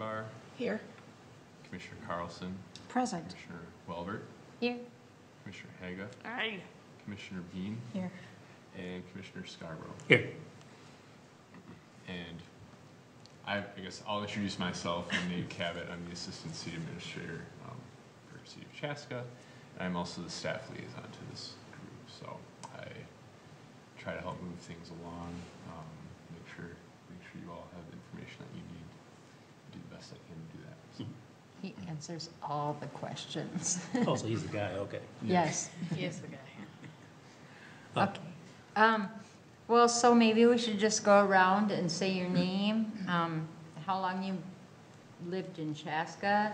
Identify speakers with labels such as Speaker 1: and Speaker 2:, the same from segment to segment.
Speaker 1: Dunbar.
Speaker 2: Here.
Speaker 1: Commissioner Carlson.
Speaker 3: Present.
Speaker 1: Commissioner Welbert.
Speaker 4: Here.
Speaker 1: Commissioner Haga.
Speaker 4: Aye.
Speaker 1: Commissioner Bean.
Speaker 3: Here.
Speaker 1: And Commissioner Scarborough.
Speaker 5: Here.
Speaker 1: And I guess I'll introduce myself. I'm Nate Cabot. I'm the Assistant City Administrator for City of Chaska. And I'm also the staff liaison to this group. So I try to help move things along, make sure you all have the information that you need. Do the best I can to do that. So.
Speaker 4: He answers all the questions.
Speaker 5: Oh, so he's the guy, okay.
Speaker 4: Yes.
Speaker 2: He is the guy.
Speaker 4: Okay. Well, so maybe we should just go around and say your name, how long you lived in Chaska,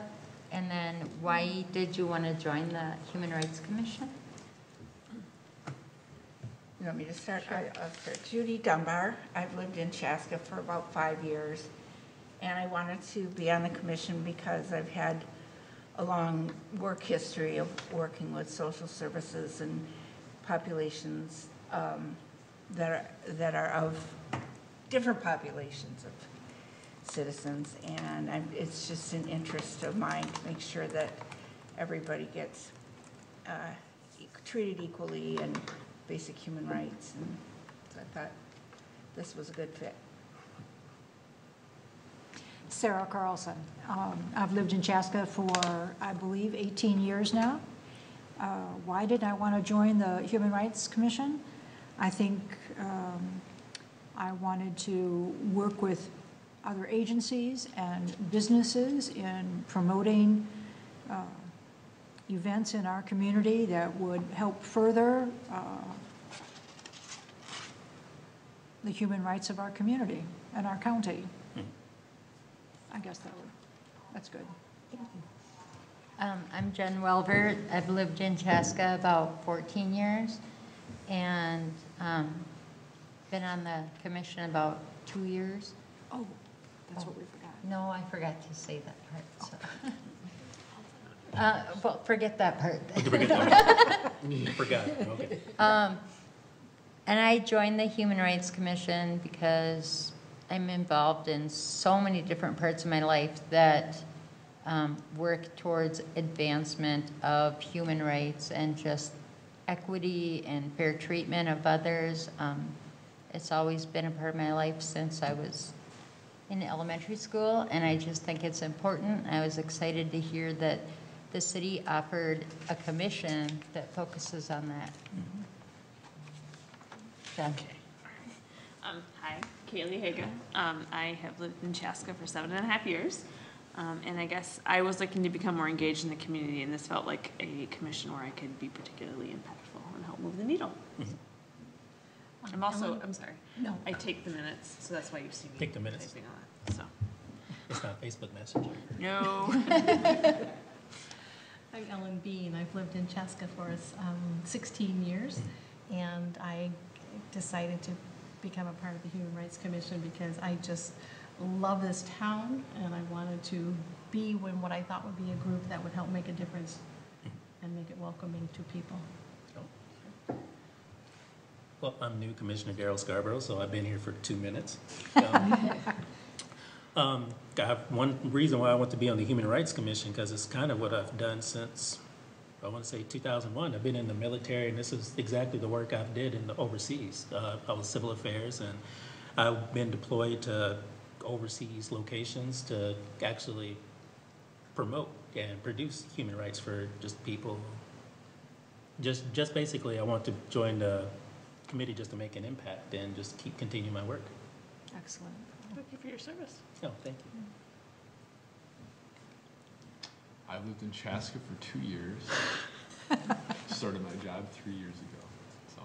Speaker 4: and then why did you want to join the Human Rights Commission?
Speaker 2: You want me to start? Sure. I'll start. Judy Dunbar. I've lived in Chaska for about 5 years, and I wanted to be on the commission because I've had a long work history of working with social services and populations that are of different populations of citizens, and it's just an interest of mine to make sure that everybody gets treated equally and basic human rights, and so I thought this was a good fit.
Speaker 3: Sarah Carlson. I've lived in Chaska for, I believe, 18 years now. Why did I want to join the Human Rights Commission? I think I wanted to work with other agencies and businesses in promoting events in our community that would help further the human rights of our community and our county. I guess that's good.
Speaker 4: Thank you. I'm Jen Welbert. I've lived in Chaska about 14 years and been on the commission about 2 years.
Speaker 3: Oh, that's what we forgot.
Speaker 4: No, I forgot to say that part. So. Well, forget that part.
Speaker 5: You forgot, okay.
Speaker 4: And I joined the Human Rights Commission because I'm involved in so many different parts of my life that work towards advancement of human rights and just equity and fair treatment of others. It's always been a part of my life since I was in elementary school, and I just think it's important. I was excited to hear that the city offered a commission that focuses on that.
Speaker 6: Okay. Hi, Kaylee Haga. I have lived in Chaska for 7.5 years. And I guess I was looking to become more engaged in the community, and this felt like a commission where I could be particularly impactful and help move the needle. I'm also, I'm sorry,
Speaker 3: no.
Speaker 6: I take the minutes, so that's why you see me
Speaker 5: Take the minutes.
Speaker 6: typing on that, so.
Speaker 5: It's not Facebook Messenger.
Speaker 6: No.
Speaker 7: I'm Ellen Bean. I've lived in Chaska for 16 years, and I decided to become a part of the Human Rights Commission because I just love this town, and I wanted to be in what I thought would be a group that would help make a difference and make it welcoming to people.
Speaker 5: Well, I'm new Commissioner Darryl Scarborough, so I've been here for 2 minutes. I have one reason why I want to be on the Human Rights Commission, because it's kind of what I've done since, I want to say 2001. I've been in the military, and this is exactly the work I've did in the overseas. I was civil affairs, and I've been deployed to overseas locations to actually promote and produce human rights for just people. Just basically, I want to join the committee just to make an impact and just continue my work.
Speaker 3: Excellent.
Speaker 6: Thank you for your service.
Speaker 5: Oh, thank you.
Speaker 1: I lived in Chaska for 2 years. Started my job 3 years ago. So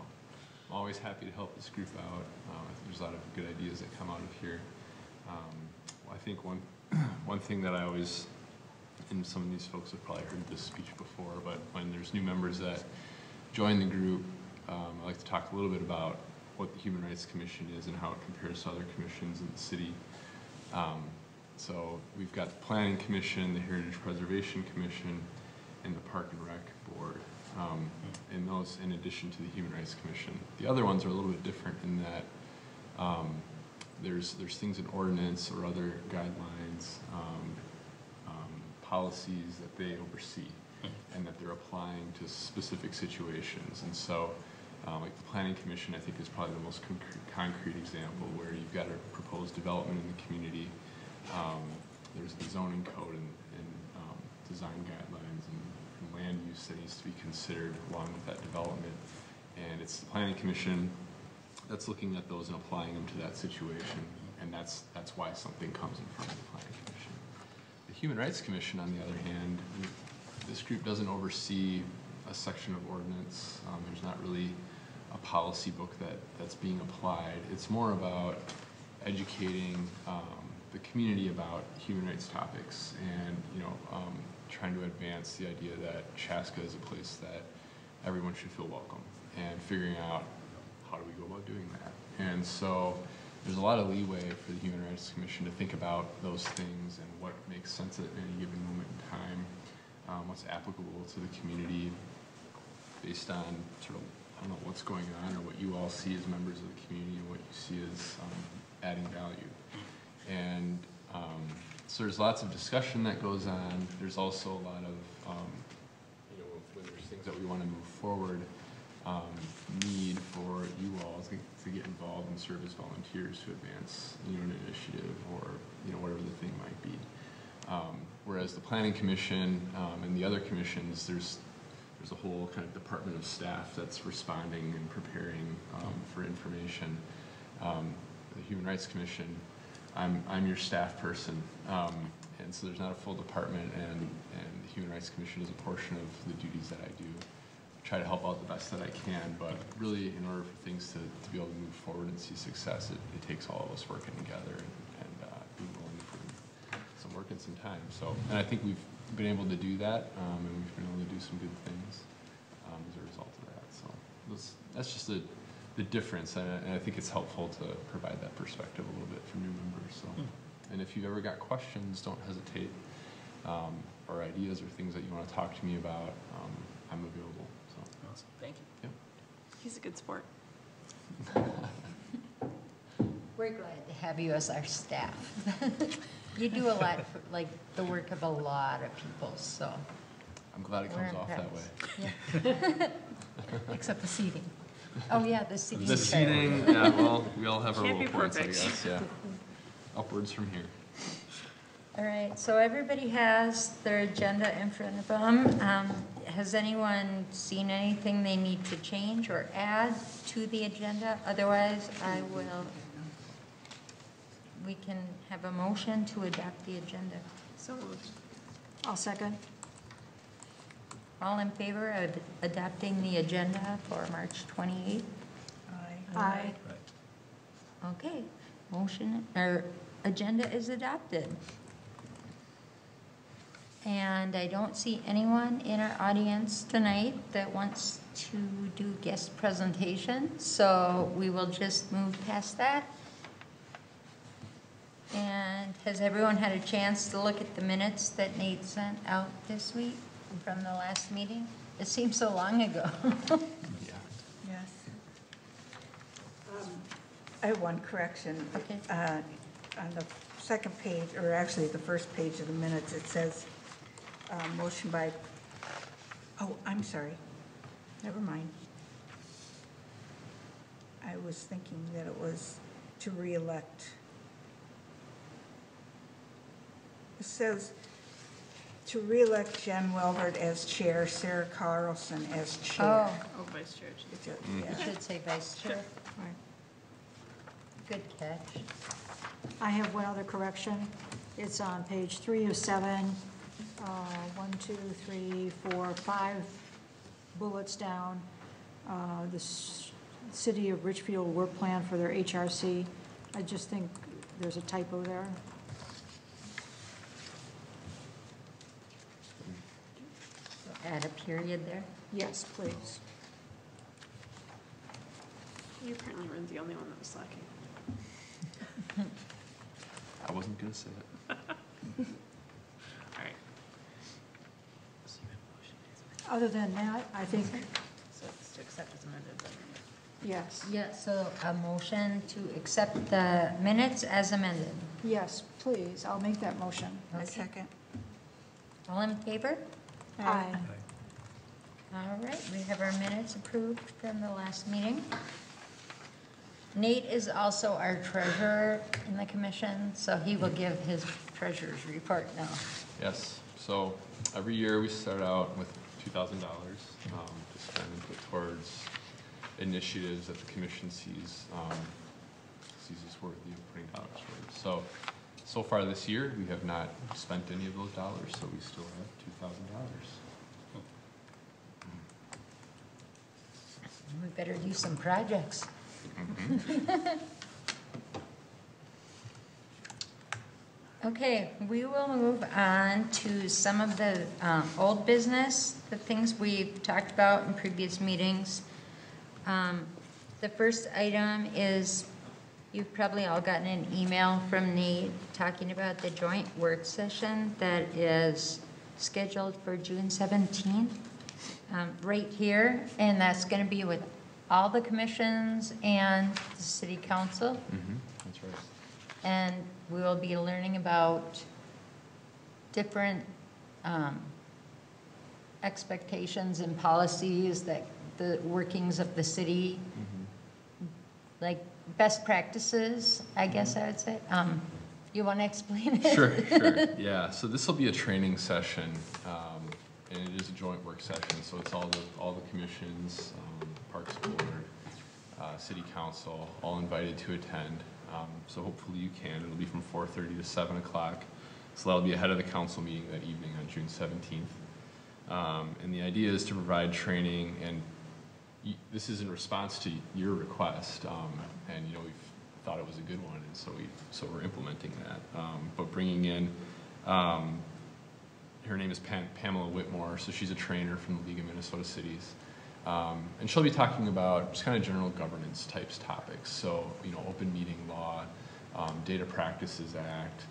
Speaker 1: I'm always happy to help this group out. I think there's a lot of good ideas that come out of here. I think one thing that I always, and some of these folks have probably heard this speech before, but when there's new members that join the group, I like to talk a little bit about what the Human Rights Commission is and how it compares to other commissions in the city. So we've got the Planning Commission, the Heritage Preservation Commission, and the Park and Rec Board. And those in addition to the Human Rights Commission. The other ones are a little bit different in that there's things in ordinance or other guidelines policies that they oversee and that they're applying to specific situations. And so, like the Planning Commission, I think, is probably the most concrete example where you've got a proposed development in the community. There's the zoning code and design guidelines and land use that needs to be considered along with that development. And it's the Planning Commission that's looking at those and applying them to that situation. And that's why something comes in front of the Planning Commission. The Human Rights Commission, on the other hand, this group doesn't oversee a section of ordinance. There's not really a policy book that's being applied. It's more about educating the community about human rights topics and, trying to advance the idea that Chaska is a place that everyone should feel welcome and figuring out how do we go about doing that. And so there's a lot of leeway for the Human Rights Commission to think about those things and what makes sense at any given moment in time, what's applicable to the community based on sort of, I don't know, what's going on or what you all see as members of the community and what you see as adding value. And so there's lots of discussion that goes on. There's also a lot of, when there's things that we want to move forward, need for you all to get involved and serve as volunteers to advance, an initiative or, whatever the thing might be. Whereas the Planning Commission and the other commissions, there's a whole kind of department of staff that's responding and preparing for information. The Human Rights Commission, I'm your staff person, and so there's not a full department, and the Human Rights Commission is a portion of the duties that I do. Try to help out the best that I can, but really in order for things to be able to move forward and see success, it takes all of us working together and being willing to put in some work and some time. So, and I think we've been able to do that, and we've been able to do some good things as a result of that. So that's just the difference, and I think it's helpful to provide that perspective a little bit for new members. So, and if you've ever got questions, don't hesitate, or ideas or things that you want to talk to me about, I'm available. So.
Speaker 5: Awesome. Thank you.
Speaker 1: Yep.
Speaker 6: He's a good sport.
Speaker 4: We're glad to have you as our staff. You do a lot, like the work of a lot of people, so.
Speaker 1: I'm glad it comes off that way.
Speaker 4: Yeah.
Speaker 7: Except the seating.
Speaker 4: Oh, yeah, the seating.
Speaker 1: The seating, yeah, well, we all have our
Speaker 6: Can't
Speaker 1: little
Speaker 6: be
Speaker 1: points, I
Speaker 6: perfect.
Speaker 1: guess, yeah. Upwards from here.
Speaker 4: All right, so everybody has their agenda in front of them. Has anyone seen anything they need to change or add to the agenda? Otherwise, we can have a motion to adopt the agenda.
Speaker 6: So moved.
Speaker 3: I'll second.
Speaker 4: All in favor of adopting the agenda for March 28th?
Speaker 3: Aye.
Speaker 4: Okay, motion, or agenda is adopted. And I don't see anyone in our audience tonight that wants to do guest presentation, so we will just move past that. And has everyone had a chance to look at the minutes that Nate sent out this week from the last meeting? It seems so long ago.
Speaker 1: Yeah.
Speaker 2: Yes. I have one correction.
Speaker 4: Okay.
Speaker 2: On the second page, or actually the first page of the minutes, it says, motion by, oh, I'm sorry. Never mind. I was thinking that it was to reelect. It says to reelect Jen Welbert as chair, Sarah Carlson as chair.
Speaker 6: Oh, vice chair.
Speaker 2: It's a-
Speaker 4: It
Speaker 2: yeah.
Speaker 4: should say vice chair.
Speaker 2: Right.
Speaker 4: Good catch.
Speaker 3: I have one other correction. It's on page 3 of 7, 1, 2, 3, 4, 5 bullets down. The City of Richfield work plan for their HRC. I just think there's a typo there.
Speaker 4: Add a period there.
Speaker 3: Yes, please.
Speaker 6: You apparently weren't the only one that was slacking.
Speaker 1: I wasn't going to say it.
Speaker 6: All right.
Speaker 3: Other than that, I think,
Speaker 6: So it's to accept as amended. Then.
Speaker 3: yes,
Speaker 4: Yeah, so a motion to accept the minutes as amended.
Speaker 3: yes, please, I'll make that motion.
Speaker 2: A second.
Speaker 4: All in favor?
Speaker 3: Aye.
Speaker 4: All right, we have our minutes approved from the last meeting. Nate is also our treasurer in the commission, so he will give his treasurer's report now.
Speaker 1: Yes, so every year we start out with $2,000 to spend and put towards initiatives that the commission sees is worthy of putting dollars towards. So far this year, we have not spent any of those dollars, so we still have $2,000.
Speaker 4: We better do some projects. Okay, we will move on to some of the old business, the things we've talked about in previous meetings. The first item is, you've probably all gotten an email from Nate talking about the joint work session that is scheduled for June 17th, right here, and that's going to be with all the commissions and the city council.
Speaker 1: That's right.
Speaker 4: And we will be learning about different expectations and policies, that the workings of the city, like best practices, I guess I would say. You want to explain it?
Speaker 1: Sure. Yeah, so this will be a training session, and it is a joint work session, so it's all the commissions, Parks Board, City Council, all invited to attend. So hopefully you can. It'll be from 4:30 to 7 o'clock. So that'll be ahead of the council meeting that evening on June 17th. And the idea is to provide training, and this is in response to your request, and we've thought it was a good one, and so we're implementing that. But bringing in, her name is Pamela Whitmore, so she's a trainer from the League of Minnesota Cities. And she'll be talking about just kind of general governance types topics. So, open meeting law, Data Practices Act,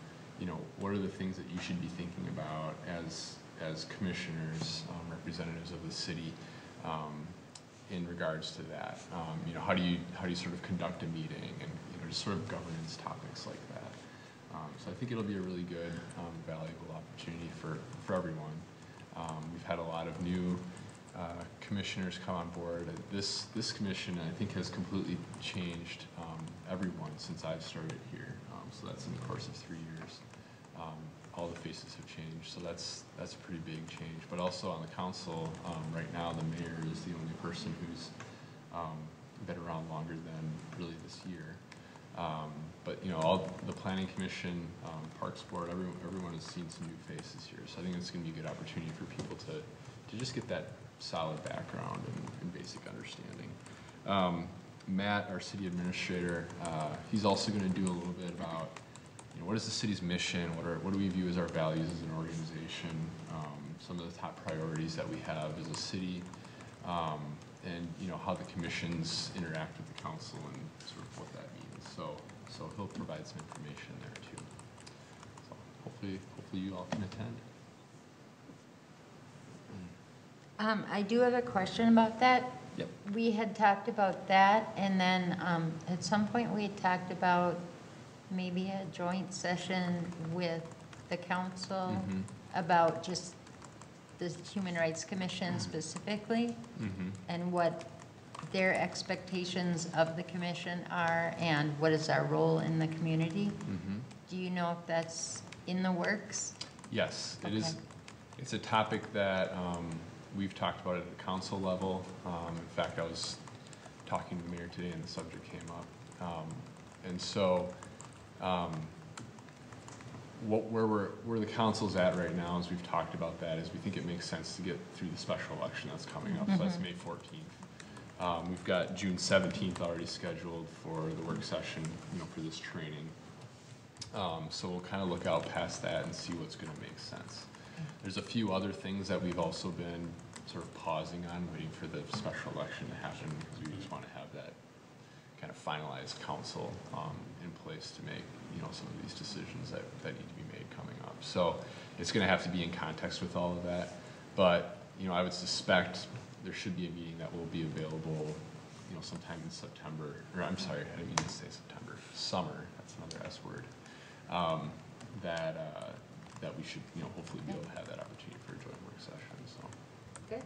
Speaker 1: what are the things that you should be thinking about as commissioners, representatives of the city, in regards to that. How do you sort of conduct a meeting, and just sort of governance topics like that. So I think it'll be a really good, valuable opportunity for everyone. We've had a lot of new commissioners come on board. This commission, I think, has completely changed everyone since I've started here. So that's in the course of 3 years. All the faces have changed, so that's a pretty big change. But also on the council, right now the mayor is the only person who's been around longer than really this year. But all the planning commission, Parks Board, everyone has seen some new faces here. So I think it's going to be a good opportunity for people to just get that solid background and basic understanding. Matt, our city administrator, he's also going to do a little bit about what is the city's mission, what do we view as our values as an organization, some of the top priorities that we have as a city, and how the commissions interact with the council and sort of what that means. So he'll provide some information there too. So hopefully you all can attend.
Speaker 4: I do have a question about that.
Speaker 1: Yep.
Speaker 4: We had talked about that, and then at some point we had talked about maybe a joint session with the council about just the Human Rights Commission specifically, and what their expectations of the commission are, and what is our role in the community. Do you know if that's in the works?
Speaker 1: Yes, it is.
Speaker 4: Okay.
Speaker 1: It's a topic that we've talked about at the council level. In fact, I was talking to the mayor today and the subject came up. And so where the council's at right now, as we've talked about that, is we think it makes sense to get through the special election that's coming up. So that's May 14th. We've got June 17th already scheduled for the work session, for this training. So we'll kind of look out past that and see what's going to make sense. There's a few other things that we've also been sort of pausing on, waiting for the special election to happen, because we just want to have that kind of finalized council in place to make some of these decisions that need to be made coming up. So it's going to have to be in context with all of that. But I would suspect there should be a meeting that will be available sometime in September, or I'm sorry, I didn't mean to say September, summer, that's another S word, that that we should, hopefully be able to have that opportunity for a joint work session, so.
Speaker 4: Good.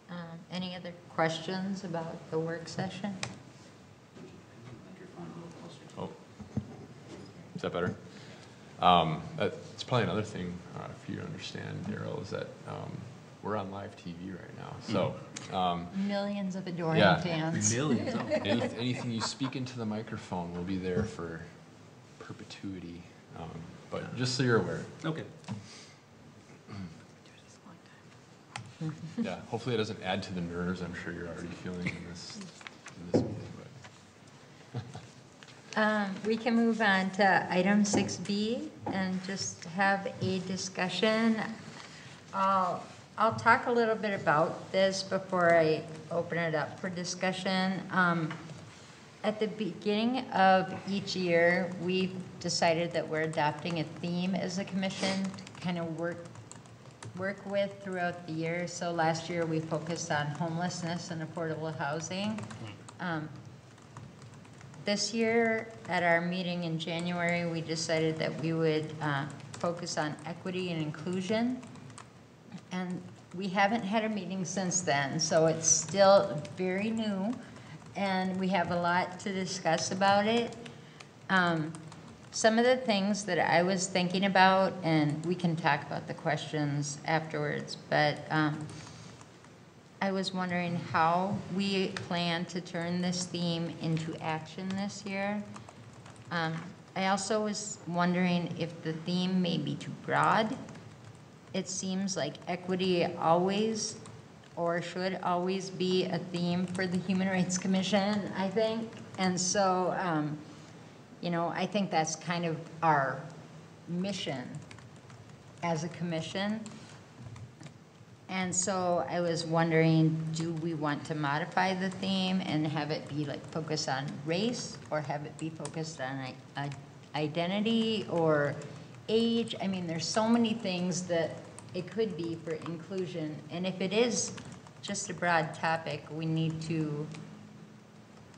Speaker 1: yeah.
Speaker 4: Any other questions about the work session?
Speaker 1: Oh, is that better? That's probably another thing for you to understand, Darryl, is that we're on live TV right now. So
Speaker 4: Millions of adoring
Speaker 1: yeah,
Speaker 4: fans.
Speaker 5: Millions.
Speaker 1: anything you speak into the microphone will be there for perpetuity. But just so you're aware.
Speaker 5: Okay.
Speaker 1: Yeah, hopefully it doesn't add to the nerves I'm sure you're already feeling in this meeting.
Speaker 4: We can move on to item 6B and just have a discussion. I'll talk a little bit about this before I open it up for discussion. At the beginning of each year, we've decided that we're adopting a theme as a commission to kind of work with throughout the year. So last year we focused on homelessness and affordable housing. This year at our meeting in January, we decided that we would focus on equity and inclusion. And we haven't had a meeting since then, so it's still very new, and we have a lot to discuss about it. Some of the things that I was thinking about, and we can talk about the questions afterwards, but I was wondering how we plan to turn this theme into action this year. I also was wondering if the theme may be too broad. It seems like equity always or should always be a theme for the Human Rights Commission, I think. And so, I think that's kind of our mission as a commission. And so I was wondering, do we want to modify the theme and have it be like focused on race, or have it be focused on identity or age? I mean, there's so many things that it could be for inclusion. And if it is just a broad topic, we need to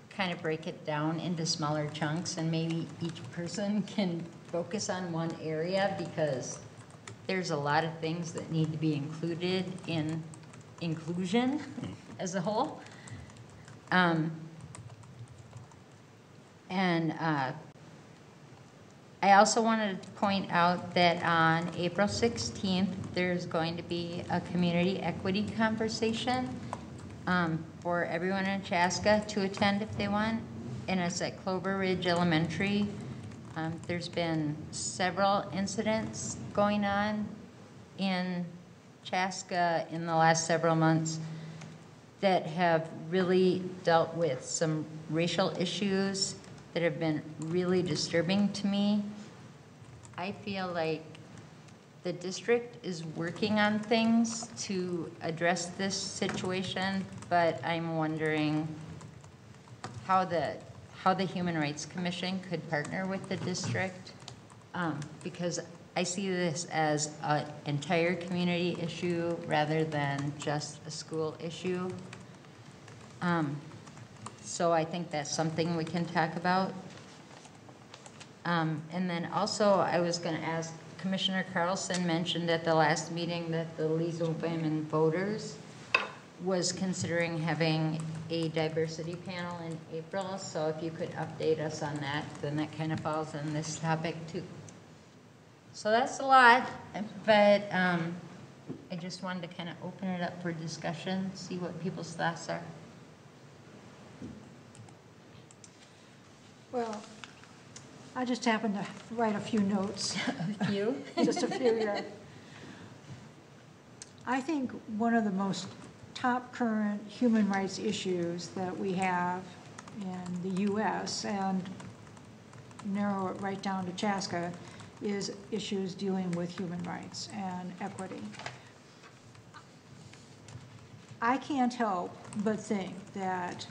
Speaker 4: kind of break it down into smaller chunks, and maybe each person can focus on one area, because there's a lot of things that need to be included in inclusion as a whole. I also wanted to point out that on April 16th, there's going to be a community equity conversation for everyone in Chaska to attend if they want, and it's at Clover Ridge Elementary. There's been several incidents going on in Chaska in the last several months that have really dealt with some racial issues that have been really disturbing to me. I feel like the district is working on things to address this situation, but I'm wondering how the Human Rights Commission could partner with the district, because I see this as an entire community issue rather than just a school issue. So I think that's something we can talk about. And then also I was going to ask, Commissioner Carlson mentioned at the last meeting that the League of Women Voters was considering having a diversity panel in April. So if you could update us on that, then that kind of falls on this topic too. So that's a lot, but I just wanted to kind of open it up for discussion, see what people's thoughts are.
Speaker 3: Well, I just happened to write a few notes.
Speaker 4: A few?
Speaker 3: Just a few, yeah. I think one of the most top current human rights issues that we have in the U.S., and narrow it right down to Chaska, is issues dealing with human rights and equity. I can't help but think that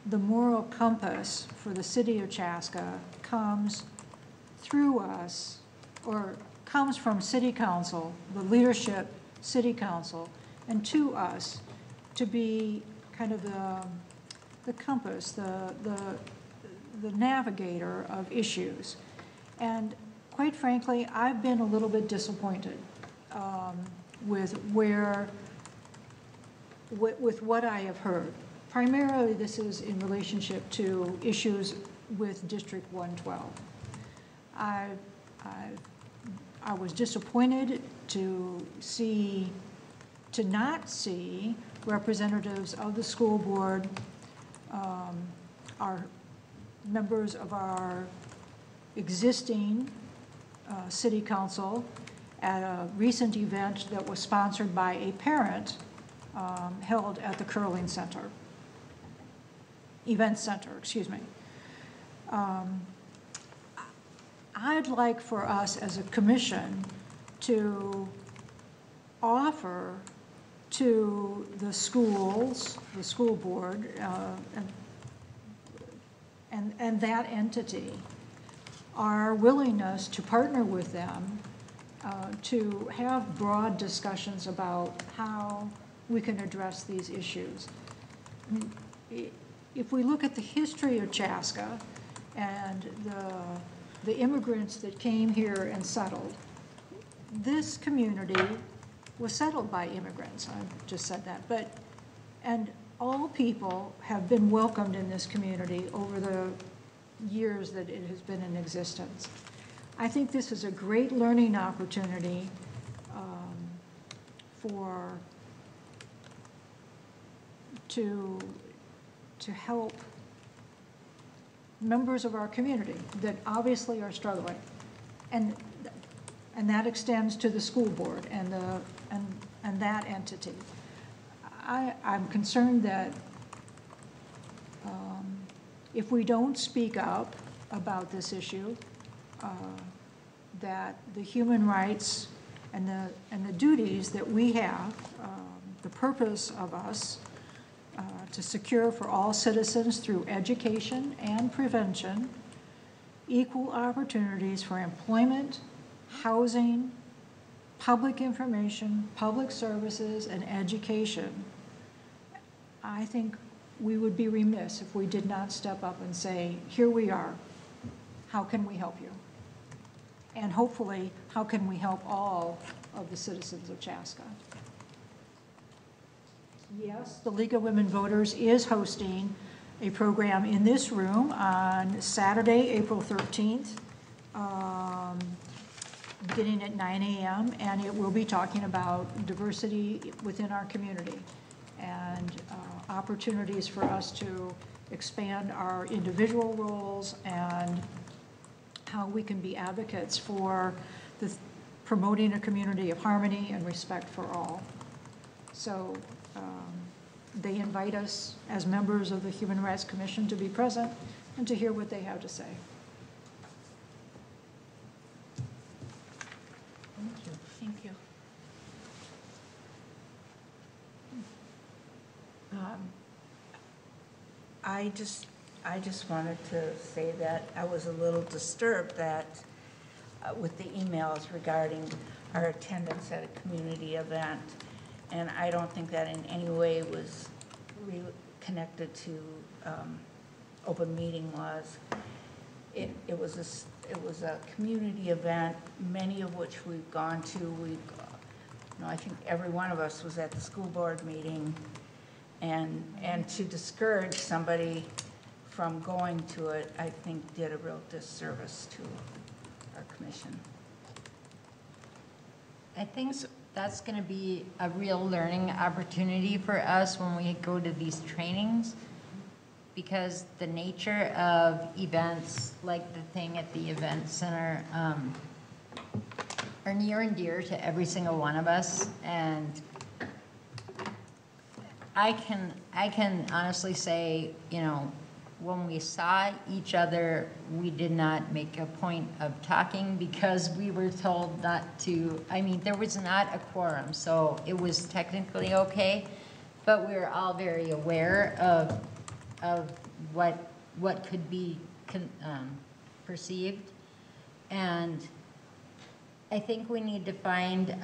Speaker 3: the moral compass for the city of Chaska comes through us, or comes from city council, the leadership, city council, and to us, to be kind of the compass, the navigator of issues. And quite frankly, I've been a little bit disappointed with what I have heard. Primarily, this is in relationship to issues with District 112. I was disappointed to not see representatives of the school board, our members of our existing city council at a recent event that was sponsored by a parent held at the Curling Center, Event Center, excuse me. I'd like for us as a commission to offer to the schools, the school board, and that entity, our willingness to partner with them to have broad discussions about how we can address these issues. I mean, if we look at the history of Chaska and the immigrants that came here and settled, this community was settled by immigrants. I just said that, and all people have been welcomed in this community over the years that it has been in existence. I think this is a great learning opportunity to help members of our community that obviously are struggling, and that extends to the school board and that entity. I'm concerned that if we don't speak up about this issue, that the human rights and the duties that we have, the purpose of us to secure for all citizens through education and prevention, equal opportunities for employment, housing, public information, public services, and education. I think we would be remiss if we did not step up and say, here we are, how can we help you? And hopefully, how can we help all of the citizens of Chaska? Yes, the League of Women Voters is hosting a program in this room on Saturday, April 13th, beginning at 9 a.m., and it will be talking about diversity within our community and opportunities for us to expand our individual roles and how we can be advocates for promoting a community of harmony and respect for all. So they invite us as members of the Human Rights Commission to be present and to hear what they have to say.
Speaker 2: Thank you. I just wanted to say that I was a little disturbed that with the emails regarding our attendance at a community event, and I don't think that in any way was connected to open meeting laws. It was a community event, many of which we've gone to. I think every one of us was at the school board meeting, and to discourage somebody from going to it, I think did a real disservice to our commission.
Speaker 4: I think that's going to be a real learning opportunity for us when we go to these trainings, because the nature of events like the thing at the event center are near and dear to every single one of us. And I can honestly say, when we saw each other, we did not make a point of talking because we were told not to. I mean, there was not a quorum, so it was technically okay, but we were all very aware of what could be perceived. And I think we need to find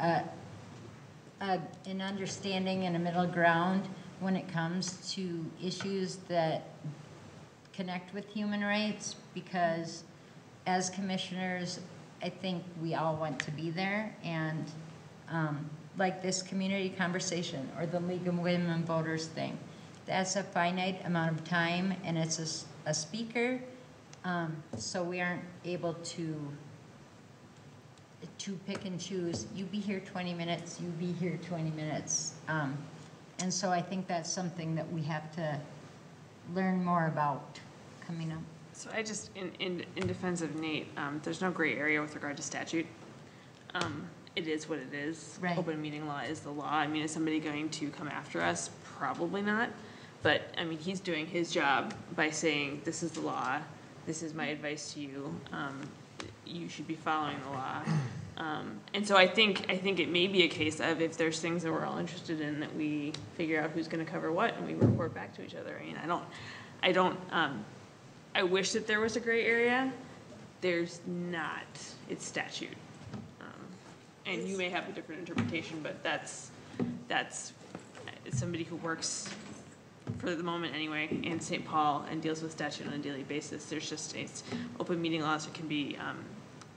Speaker 4: an understanding and a middle ground when it comes to issues that connect with human rights, because as commissioners, I think we all want to be there, and like this community conversation or the League of Women Voters thing, that's a finite amount of time, and it's a speaker, so we aren't able to pick and choose. You be here 20 minutes, you be here 20 minutes. And so I think that's something that we have to learn more about coming up.
Speaker 6: So I just, in defense of Nate, there's no gray area with regard to statute. It is what it is.
Speaker 4: Right.
Speaker 6: Open meeting law is the law. I mean, is somebody going to come after us? Probably not. But, I mean, he's doing his job by saying, this is the law, this is my advice to you, you should be following the law. And so I think it may be a case of, if there's things that we're all interested in, that we figure out who's gonna cover what, and we report back to each other. I mean, I wish that there was a gray area. There's not. It's statute. And you may have a different interpretation, but that's somebody who works, for the moment anyway, in St. Paul and deals with statute on a daily basis. There's just, open meeting laws can be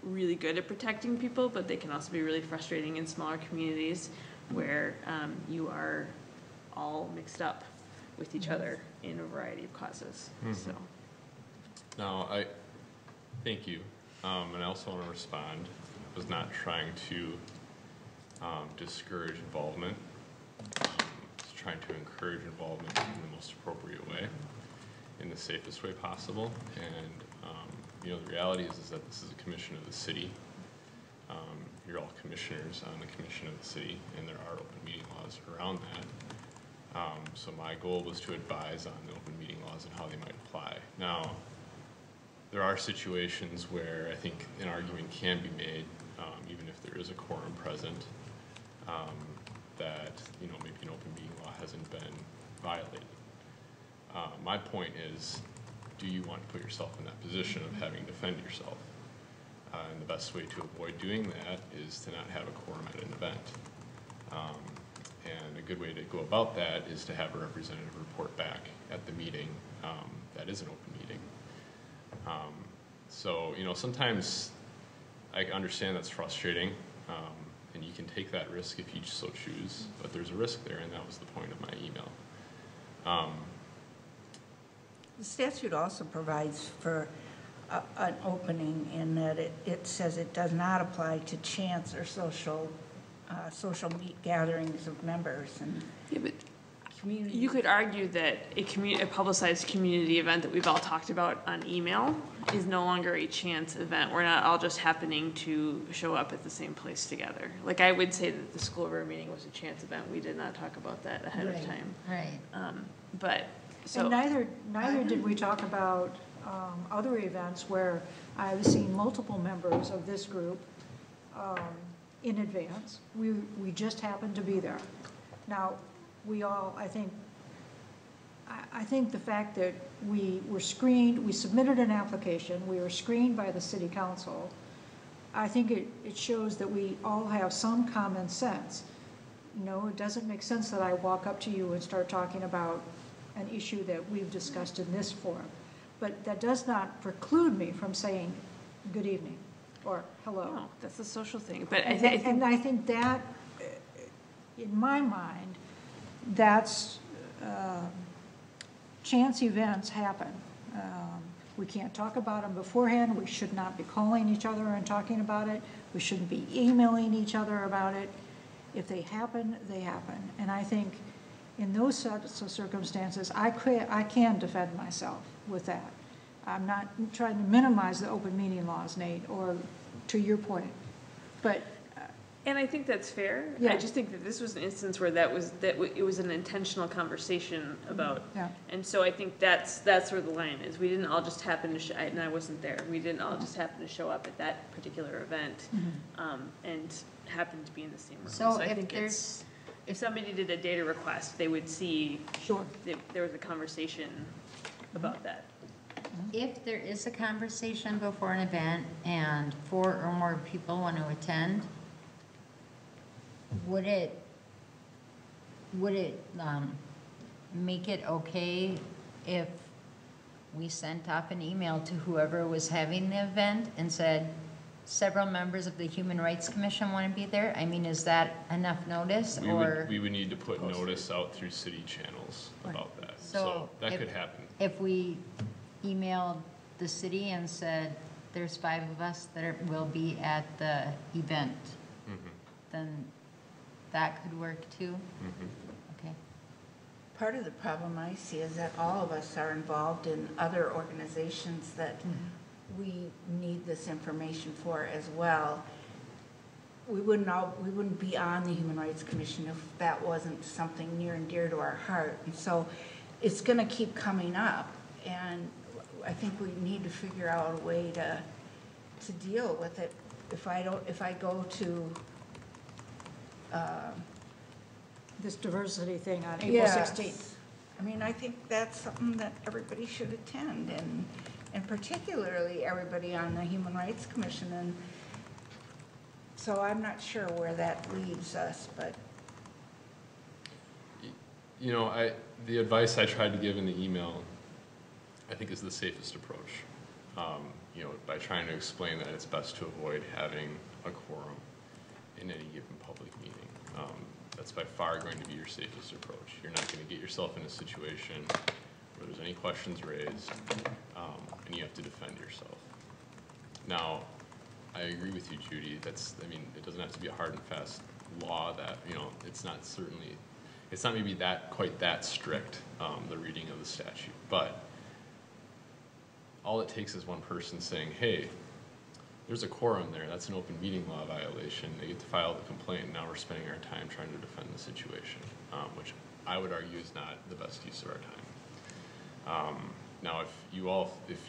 Speaker 6: really good at protecting people, but they can also be really frustrating in smaller communities where you are all mixed up with each other in a variety of causes. So.
Speaker 1: No, thank you. And I also want to respond. I was not trying to discourage involvement. I was trying to encourage involvement in the most appropriate way, in the safest way possible. And you know, the reality is that this is a commission of the city. You're all commissioners on the commission of the city, and there are open meeting laws around that. So my goal was to advise on the open meeting laws and how they might apply. Now, there are situations where I think an argument can be made, even if there is a quorum present, that, you know, maybe an open meeting law hasn't been violated. My point is, do you want to put yourself in that position of having to defend yourself? And the best way to avoid doing that is to not have a quorum at an event. And a good way to go about that is to have a representative report back at the meeting that is an open meeting. So, you know, sometimes I understand that's frustrating, and you can take that risk if you so choose, but there's a risk there, and that was the point of my email.
Speaker 2: The statute also provides for an opening in that it says it does not apply to chance or social meet gatherings of members and
Speaker 6: Yeah, but
Speaker 2: community.
Speaker 6: you could argue that a publicized community event that we've all talked about on email is no longer a chance event. We're not all just happening to show up at the same place together. Like, I would say that the school board meeting was a chance event. We did not talk about that ahead of time.
Speaker 4: Right.
Speaker 6: But, so.
Speaker 3: And neither did we talk about other events where I've seen multiple members of this group in advance. We just happened to be there. Now, we all, I think the fact that we were screened, we submitted an application, we were screened by the city council, I think it shows that we all have some common sense. You know, it doesn't make sense that I walk up to you and start talking about an issue that we've discussed in this forum. But that does not preclude me from saying good evening or hello.
Speaker 6: No, that's a social thing. But
Speaker 3: I think that, in my mind, that's chance events happen. We can't talk about them beforehand. We should not be calling each other and talking about it. We shouldn't be emailing each other about it. If they happen, they happen. And I think in those sets of circumstances, I can defend myself with that. I'm not trying to minimize the open meeting laws, Nate, or to your point, but.
Speaker 6: And I think that's fair.
Speaker 3: Yeah.
Speaker 6: I just think that this was an instance where it was an intentional conversation about.
Speaker 3: Yeah.
Speaker 6: And so I think that's where the line is. We didn't all just happen to, and I wasn't there, we didn't all just happen to show up at that particular event and happen to be in the same room.
Speaker 4: So
Speaker 6: I think if somebody did a data request, they would see
Speaker 3: Sure.
Speaker 6: that there was a conversation about that.
Speaker 4: If there is a conversation before an event and 4 or more people want to attend, would it make it okay if we sent off an email to whoever was having the event and said, several members of the Human Rights Commission want to be there? I mean, is that enough notice, or?
Speaker 1: We would need to put notice out through city channels about that.
Speaker 4: So
Speaker 1: that could happen.
Speaker 4: If we emailed the city and said, there's 5 of us that will be at the event, then that could work too? Okay.
Speaker 2: Part of the problem I see is that all of us are involved in other organizations that we need this information for as well. We wouldn't be on the Human Rights Commission if that wasn't something near and dear to our heart. And so it's going to keep coming up, and I think we need to figure out a way to deal with it. If I go to
Speaker 3: This diversity thing on April
Speaker 2: yes.
Speaker 3: 16th.
Speaker 2: I mean, I think that's something that everybody should attend, and particularly everybody on the Human Rights Commission. And so I'm not sure where that leaves us, but.
Speaker 1: You know, the advice I tried to give in the email, I think, is the safest approach. You know, by trying to explain that it's best to avoid having a quorum in any given public meeting. That's by far going to be your safest approach. You're not going to get yourself in a situation where there's any questions raised, and you have to defend yourself. Now, I agree with you, Judy. I mean, it doesn't have to be a hard and fast law that, you know, it's not maybe quite that strict, the reading of the statute, but all it takes is one person saying, hey, there's a quorum there, that's an open meeting law violation. They get to file the complaint, and now we're spending our time trying to defend the situation, which I would argue is not the best use of our time. Now, if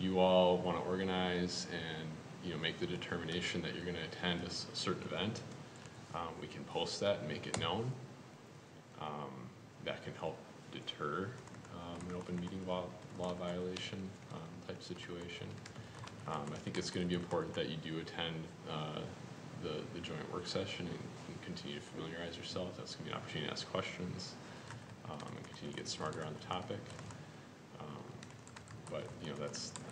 Speaker 1: you all want to organize and, you know, make the determination that you're going to attend a certain event, we can post that and make it known. That can help deter an open meeting law violation type situation. I think it's going to be important that you do attend the joint work session and continue to familiarize yourself. That's going to be an opportunity to ask questions and continue to get smarter on the topic. But, you know,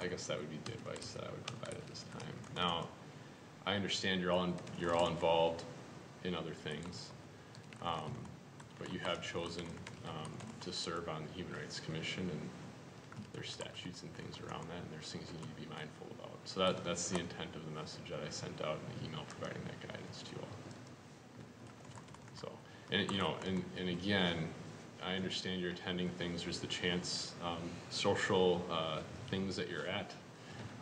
Speaker 1: I guess that would be the advice that I would provide at this time. Now, I understand you're all involved in other things, but you have chosen to serve on the Human Rights Commission, and there's statutes and things around that, and there's things you need to be mindful about. So that's the intent of the message that I sent out in the email providing that guidance to you all. So, and you know, and again, I understand you're attending things. There's the chance, social things that you're at.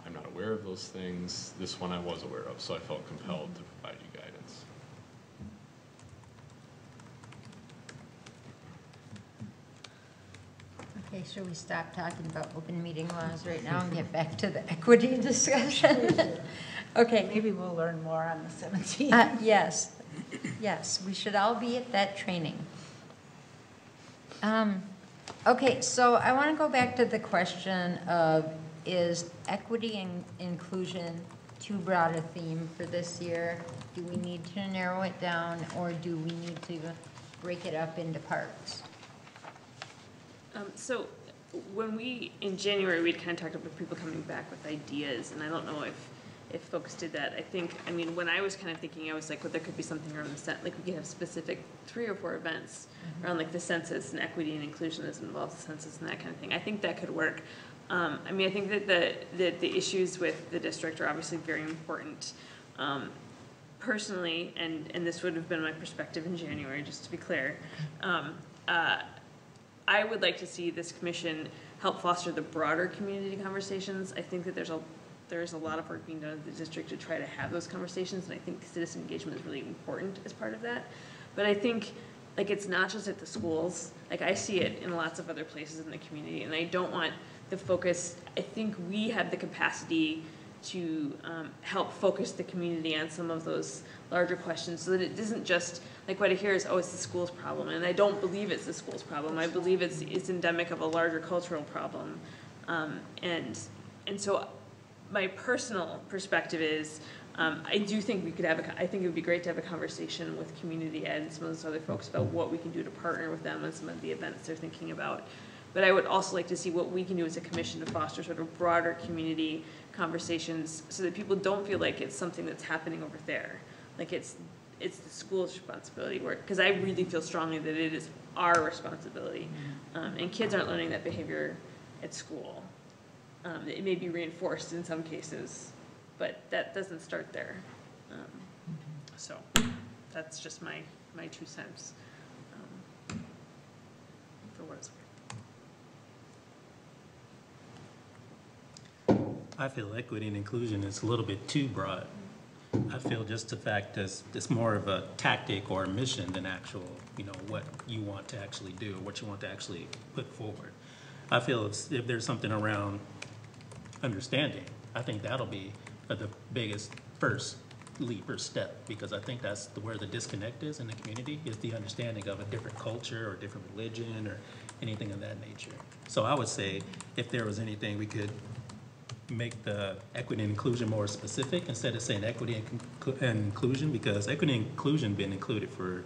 Speaker 1: I'm not aware of those things. This one I was aware of, so I felt compelled to provide you guidance.
Speaker 4: Okay, should we stop talking about open meeting laws right now and get back to the equity discussion? Okay.
Speaker 2: Maybe we'll learn more on the 17th.
Speaker 4: Yes, we should all be at that training. Okay, so I want to go back to the question of, is equity and inclusion too broad a theme for this year? Do we need to narrow it down, or do we need to break it up into parts?
Speaker 6: So when in January, we'd kind of talked about people coming back with ideas, and I don't know if folks did that. I mean, when I was kind of thinking, I was like, well, there could be something around like we could have specific 3 or 4 events around like the census and equity and inclusion as involves the census and that kind of thing. I think that could work. I mean, I think that the issues with the district are obviously very important. Personally, and this would have been my perspective in January, just to be clear, I would like to see this commission help foster the broader community conversations. I think that there's a lot of work being done in the district to try to have those conversations, and I think citizen engagement is really important as part of that. But I think, like, it's not just at the schools. Like, I see it in lots of other places in the community, and I don't want the focus. I think we have the capacity to help focus the community on some of those larger questions, so that it isn't just, like, what I hear is, oh, it's the school's problem, and I don't believe it's the school's problem. I believe it's endemic of a larger cultural problem, and so my personal perspective is, I do think I think it would be great to have a conversation with community ed and some of those other folks about what we can do to partner with them on some of the events they're thinking about. But I would also like to see what we can do as a commission to foster sort of broader community conversations so that people don't feel like it's something that's happening over there. Like it's the school's responsibility work, because I really feel strongly that it is our responsibility. And kids aren't learning that behavior at school. It may be reinforced in some cases, but that doesn't start there. So that's just my 2 cents for what it's worth.
Speaker 5: I feel equity and inclusion is a little bit too broad. I feel just the fact that it's more of a tactic or a mission than actual, what you want to actually do, or what you want to actually put forward. I feel if there's something around understanding, I think that'll be the biggest first leap or step, because I think that's where the disconnect is in the community, is the understanding of a different culture or different religion or anything of that nature. So I would say if there was anything we could make the equity and inclusion more specific instead of saying equity and inclusion, because equity and inclusion been included for,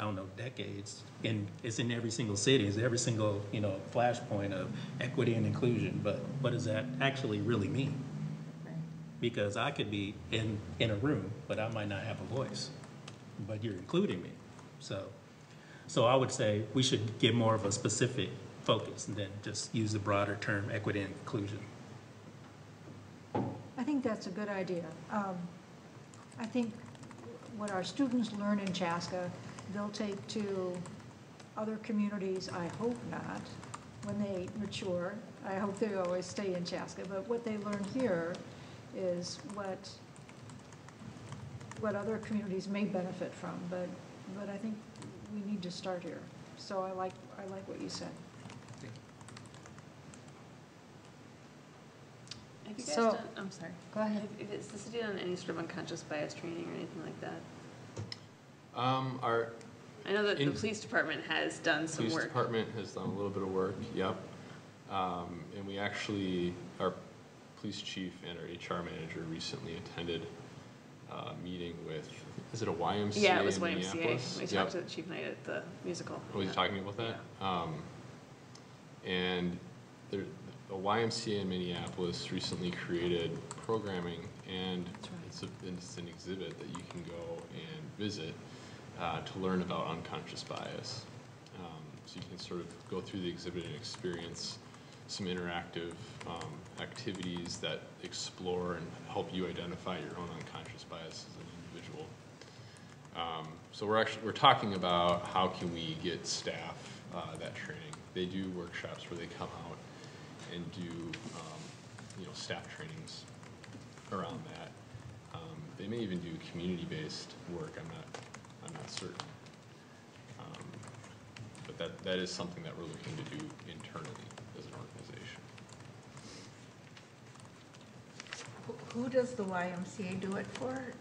Speaker 5: I don't know, decades, and it's in every single city, it's every single, flashpoint of equity and inclusion, but what does that actually really mean? Because I could be in a room, but I might not have a voice, but you're including me. So I would say we should give more of a specific focus than just use the broader term equity and inclusion.
Speaker 3: I think that's a good idea. I think what our students learn in Chaska, they'll take to other communities, I hope not, when they mature. I hope they always stay in Chaska, but what they learn here is what other communities may benefit from, but I think we need to start here. So I like what you said.
Speaker 6: Have you guys
Speaker 4: So-
Speaker 6: done, I'm sorry.
Speaker 4: Go ahead.
Speaker 6: Has the city done any sort of unconscious bias training or anything like that?
Speaker 1: Our
Speaker 6: I know that the police department has done some
Speaker 1: police
Speaker 6: work.
Speaker 1: department has done a little bit of work, yep. And we actually, our police chief and our HR manager recently attended a meeting with, is it a YMCA
Speaker 6: Yeah, it was
Speaker 1: in
Speaker 6: YMCA.
Speaker 1: Minneapolis?
Speaker 6: We talked to the chief night at the musical.
Speaker 1: Was he talking about that? And the YMCA in Minneapolis recently created programming, and it's an exhibit that you can go and visit to learn about unconscious bias. So you can sort of go through the exhibit and experience some interactive activities that explore and help you identify your own unconscious bias as an individual. So we're talking about how can we get staff that training. They do workshops where they come out and do staff trainings around that. They may even do community-based work. I'm not certain. But that is something that we're looking to do internally as an organization.
Speaker 2: Who does the YMCA do it for?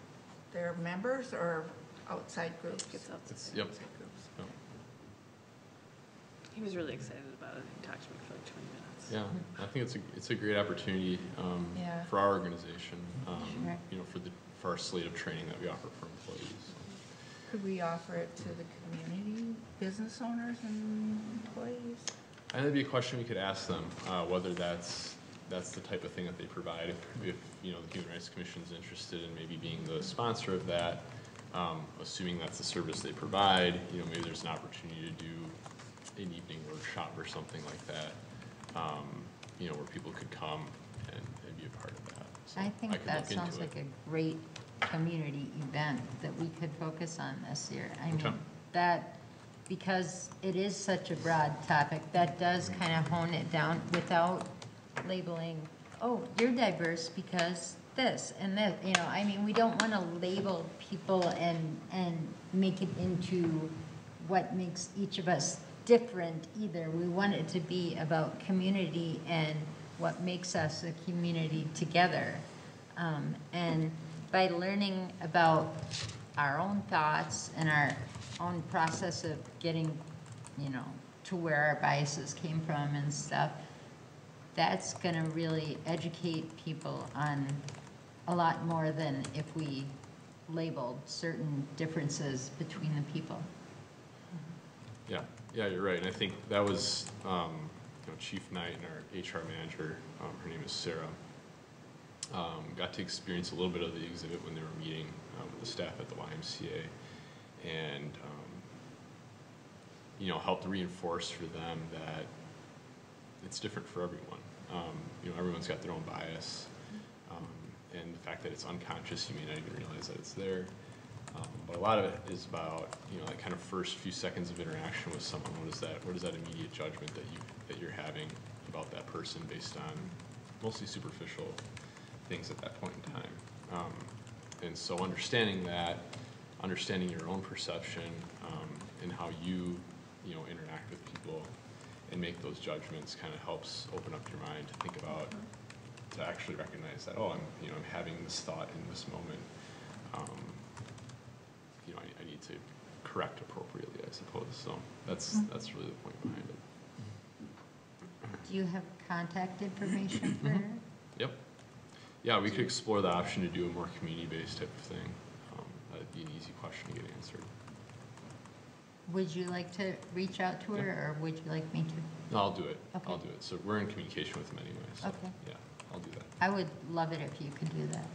Speaker 2: Their members or outside groups?
Speaker 6: Gets out.
Speaker 1: Yep.
Speaker 2: Outside groups.
Speaker 1: Yep.
Speaker 6: He was really excited about it. He talked to me for like 20 minutes.
Speaker 1: Yeah, I think it's a great opportunity
Speaker 4: Yeah.
Speaker 1: for our organization,
Speaker 4: Sure.
Speaker 1: for our slate of training that we offer for employees.
Speaker 2: Could we offer it to the community, business owners and employees?
Speaker 1: I think that'd be a question we could ask them, whether that's the type of thing that they provide. If the Human Rights Commission is interested in maybe being the sponsor of that, assuming that's the service they provide, maybe there's an opportunity to do an evening workshop or something like that, where people could come and be a part of that. So
Speaker 4: I think
Speaker 1: could
Speaker 4: that
Speaker 1: look into
Speaker 4: sounds
Speaker 1: it.
Speaker 4: like a great community event that we could focus on this year. I
Speaker 1: Okay.
Speaker 4: mean, that, because it is such a broad topic, that does kind of hone it down without labeling, oh, you're diverse because this and that, I mean, we don't want to label people and make it into what makes each of us different either. We want it to be about community and what makes us a community together. And by learning about our own thoughts and our own process of getting, to where our biases came from and stuff, that's going to really educate people on a lot more than if we labeled certain differences between the people.
Speaker 1: Yeah, you're right. And I think that was Chief Knight and our HR manager, her name is Sarah, got to experience a little bit of the exhibit when they were meeting with the staff at the YMCA, and helped reinforce for them that it's different for everyone. Everyone's got their own bias, and the fact that it's unconscious, you may not even realize that it's there. But a lot of it is about that kind of first few seconds of interaction with someone. What is that immediate judgment that you're having about that person based on mostly superficial things at that point in time. And so understanding that, understanding your own perception, and how you interact with people and make those judgments kind of helps open up your mind to think about, to actually recognize that, I'm having this thought in this moment. I need to correct appropriately, I suppose. So that's really the point behind it.
Speaker 4: Do you have contact information for her?
Speaker 1: Yep. Yeah, we could explore the option to do a more community-based type of thing. That'd be an easy question to get answered.
Speaker 4: Would you like to reach out to her, or would you like me to?
Speaker 1: No, I'll do it.
Speaker 4: Okay.
Speaker 1: I'll do it. So we're in communication with them anyway. So
Speaker 4: Okay.
Speaker 1: Yeah, I'll do that.
Speaker 4: I would love it if you could do that.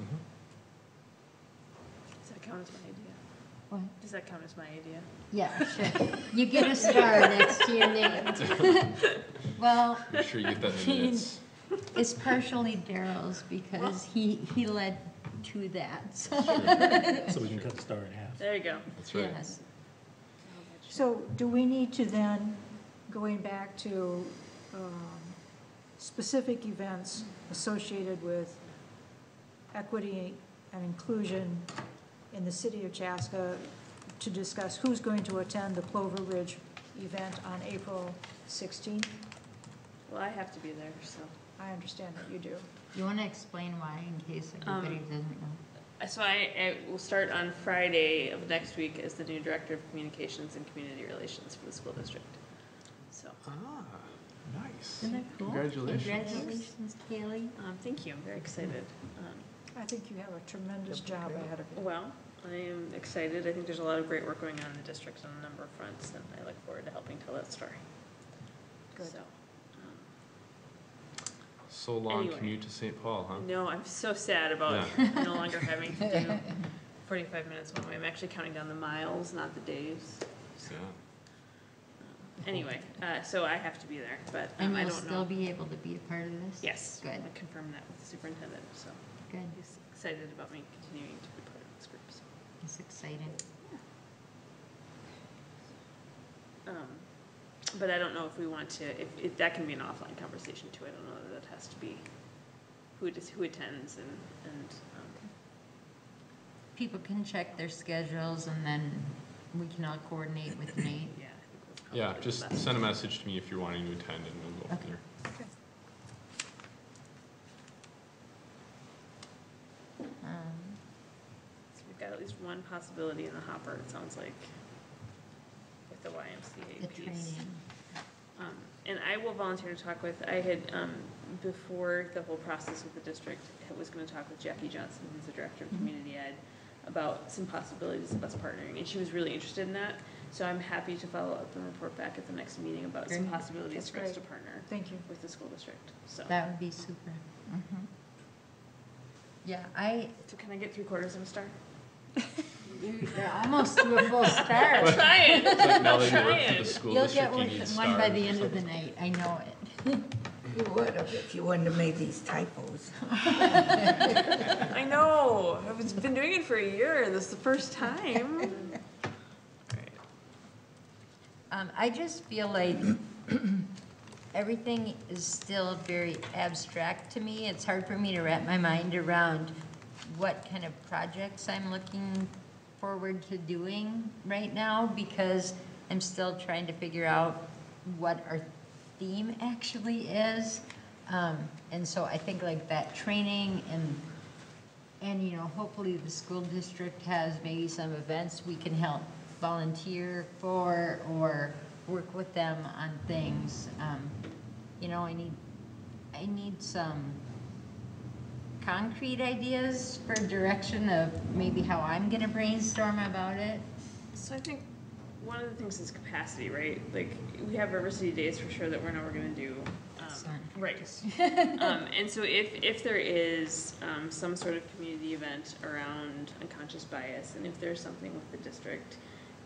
Speaker 6: Does that count as my idea?
Speaker 4: What?
Speaker 6: Does that count as my idea?
Speaker 4: Yeah, sure. You get a star next to your name. Well,
Speaker 1: Make sure you get that in the minutes.
Speaker 4: it's partially Darryl's because he led to that. So.
Speaker 5: So we can cut the star in half.
Speaker 6: There you go.
Speaker 1: That's right.
Speaker 4: Yes.
Speaker 3: So do we need to then, going back to specific events associated with equity and inclusion in the city of Chaska, to discuss who's going to attend the Clover Ridge event on April 16th?
Speaker 6: Well, I have to be there, so.
Speaker 3: I understand that you do.
Speaker 4: You want to explain why, in case everybody doesn't know?
Speaker 6: So I will start on Friday of next week as the new Director of Communications and Community Relations for the school district. So,
Speaker 1: Nice.
Speaker 4: Isn't that cool?
Speaker 1: Congratulations.
Speaker 4: Congratulations, Kaylee.
Speaker 6: thank you, I'm very excited.
Speaker 3: I think you have a tremendous job ahead of you.
Speaker 6: Well, I am excited. I think there's a lot of great work going on in the district on a number of fronts, and I look forward to helping tell that story.
Speaker 3: Good.
Speaker 1: So long
Speaker 6: Anyway.
Speaker 1: commute to St. Paul, huh?
Speaker 6: No, I'm so sad about no longer having to do 45 minutes one way. I'm actually counting down the miles, not the days. So,
Speaker 1: Yeah.
Speaker 6: anyway, so I have to be there, but
Speaker 4: And
Speaker 6: I
Speaker 4: you'll
Speaker 6: don't
Speaker 4: still
Speaker 6: know.
Speaker 4: be able to be a part of this?
Speaker 6: Yes,
Speaker 4: Good.
Speaker 6: I confirmed that with the superintendent, so
Speaker 4: Good.
Speaker 6: he's excited about me continuing to be part of this group. So.
Speaker 4: It's exciting.
Speaker 6: But I don't know if we want to, if that can be an offline conversation too. I don't know that that has to be who attends and
Speaker 4: People can check their schedules, and then we can all coordinate with Nate.
Speaker 6: yeah. I think that's probably
Speaker 1: Yeah,
Speaker 6: the
Speaker 1: just
Speaker 6: best.
Speaker 1: send a message to me if you're wanting to attend, and we'll go from
Speaker 4: Okay.
Speaker 1: there.
Speaker 6: So we've got at least one possibility in the hopper, it sounds like, with the YMCA
Speaker 4: The
Speaker 6: piece.
Speaker 4: training.
Speaker 6: And I will volunteer to talk with, I had, before the whole process with the district, I was gonna talk with Jackie Johnson, who's the Director of Community Ed, about some possibilities of us partnering, and she was really interested in that. So I'm happy to follow up and report back at the next meeting about some
Speaker 4: Great.
Speaker 6: possibilities
Speaker 3: That's
Speaker 6: for us to
Speaker 3: great.
Speaker 6: partner
Speaker 3: Thank you.
Speaker 6: with the school district, so.
Speaker 4: That would be super. Mhm. Yeah,
Speaker 6: So can I get 3/4 of a star?
Speaker 4: you're almost to a full star.
Speaker 6: I'm trying.
Speaker 1: It's like now that you work for
Speaker 6: Trying.
Speaker 1: the school
Speaker 4: You'll
Speaker 1: district,
Speaker 4: get
Speaker 1: you need
Speaker 4: one by
Speaker 1: stars
Speaker 4: the
Speaker 1: or
Speaker 4: end of the
Speaker 1: something.
Speaker 4: night, I know it.
Speaker 2: You would have if you wouldn't have made these typos.
Speaker 6: I know. I've been doing it for a year, and this is the first time. Right.
Speaker 4: I just feel like everything is still very abstract to me. It's hard for me to wrap my mind around what kind of projects I'm looking forward to doing right now, because I'm still trying to figure out what our theme actually is. And so I think like that training and you know, hopefully the school district has maybe some events we can help volunteer for or work with them on things. You know, I need some concrete ideas for direction of maybe how I'm gonna brainstorm about it.
Speaker 6: So I think one of the things is capacity, right? Like, we have River City Days for sure that we're never gonna do. Right. And so if there is some sort of community event around unconscious bias, and if there's something with the district,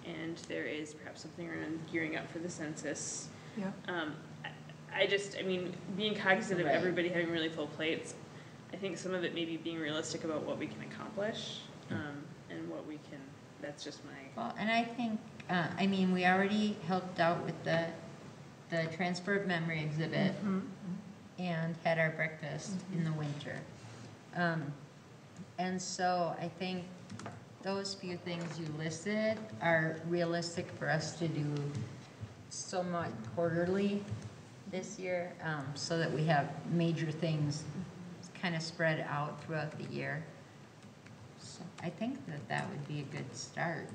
Speaker 6: and there is perhaps something around gearing up for the census,
Speaker 3: Yeah.
Speaker 6: I mean, being cognizant of everybody having really full plates, I think some of it may be being realistic about what we can accomplish, and what we can, that's just my.
Speaker 4: Well, and I think, I mean, we already helped out with the transfer of memory exhibit and had our breakfast in the winter. And so I think those few things you listed are realistic for us to do somewhat quarterly this year, so that we have major things kind of spread out throughout the year. So I think that would be a good start.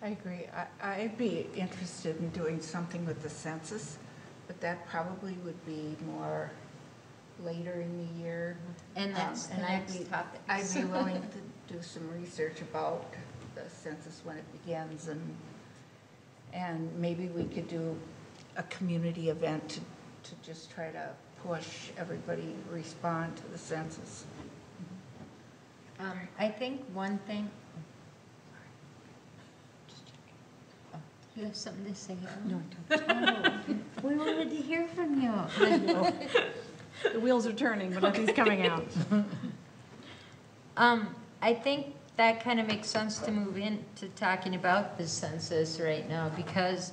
Speaker 2: I agree. I'd be interested in doing something with the census, but that probably would be more later in the year.
Speaker 4: And that's the
Speaker 2: And
Speaker 4: next topic.
Speaker 2: I'd be willing to do some research about the census when it begins, and maybe we could do a community event to just try to push everybody to respond to the census.
Speaker 4: I think one thing. Oh, you have something to say?
Speaker 3: No,
Speaker 4: Oh, we wanted to hear from you.
Speaker 7: The wheels are turning, but nothing's coming out.
Speaker 4: I think that kind of makes sense to move into talking about the census right now, because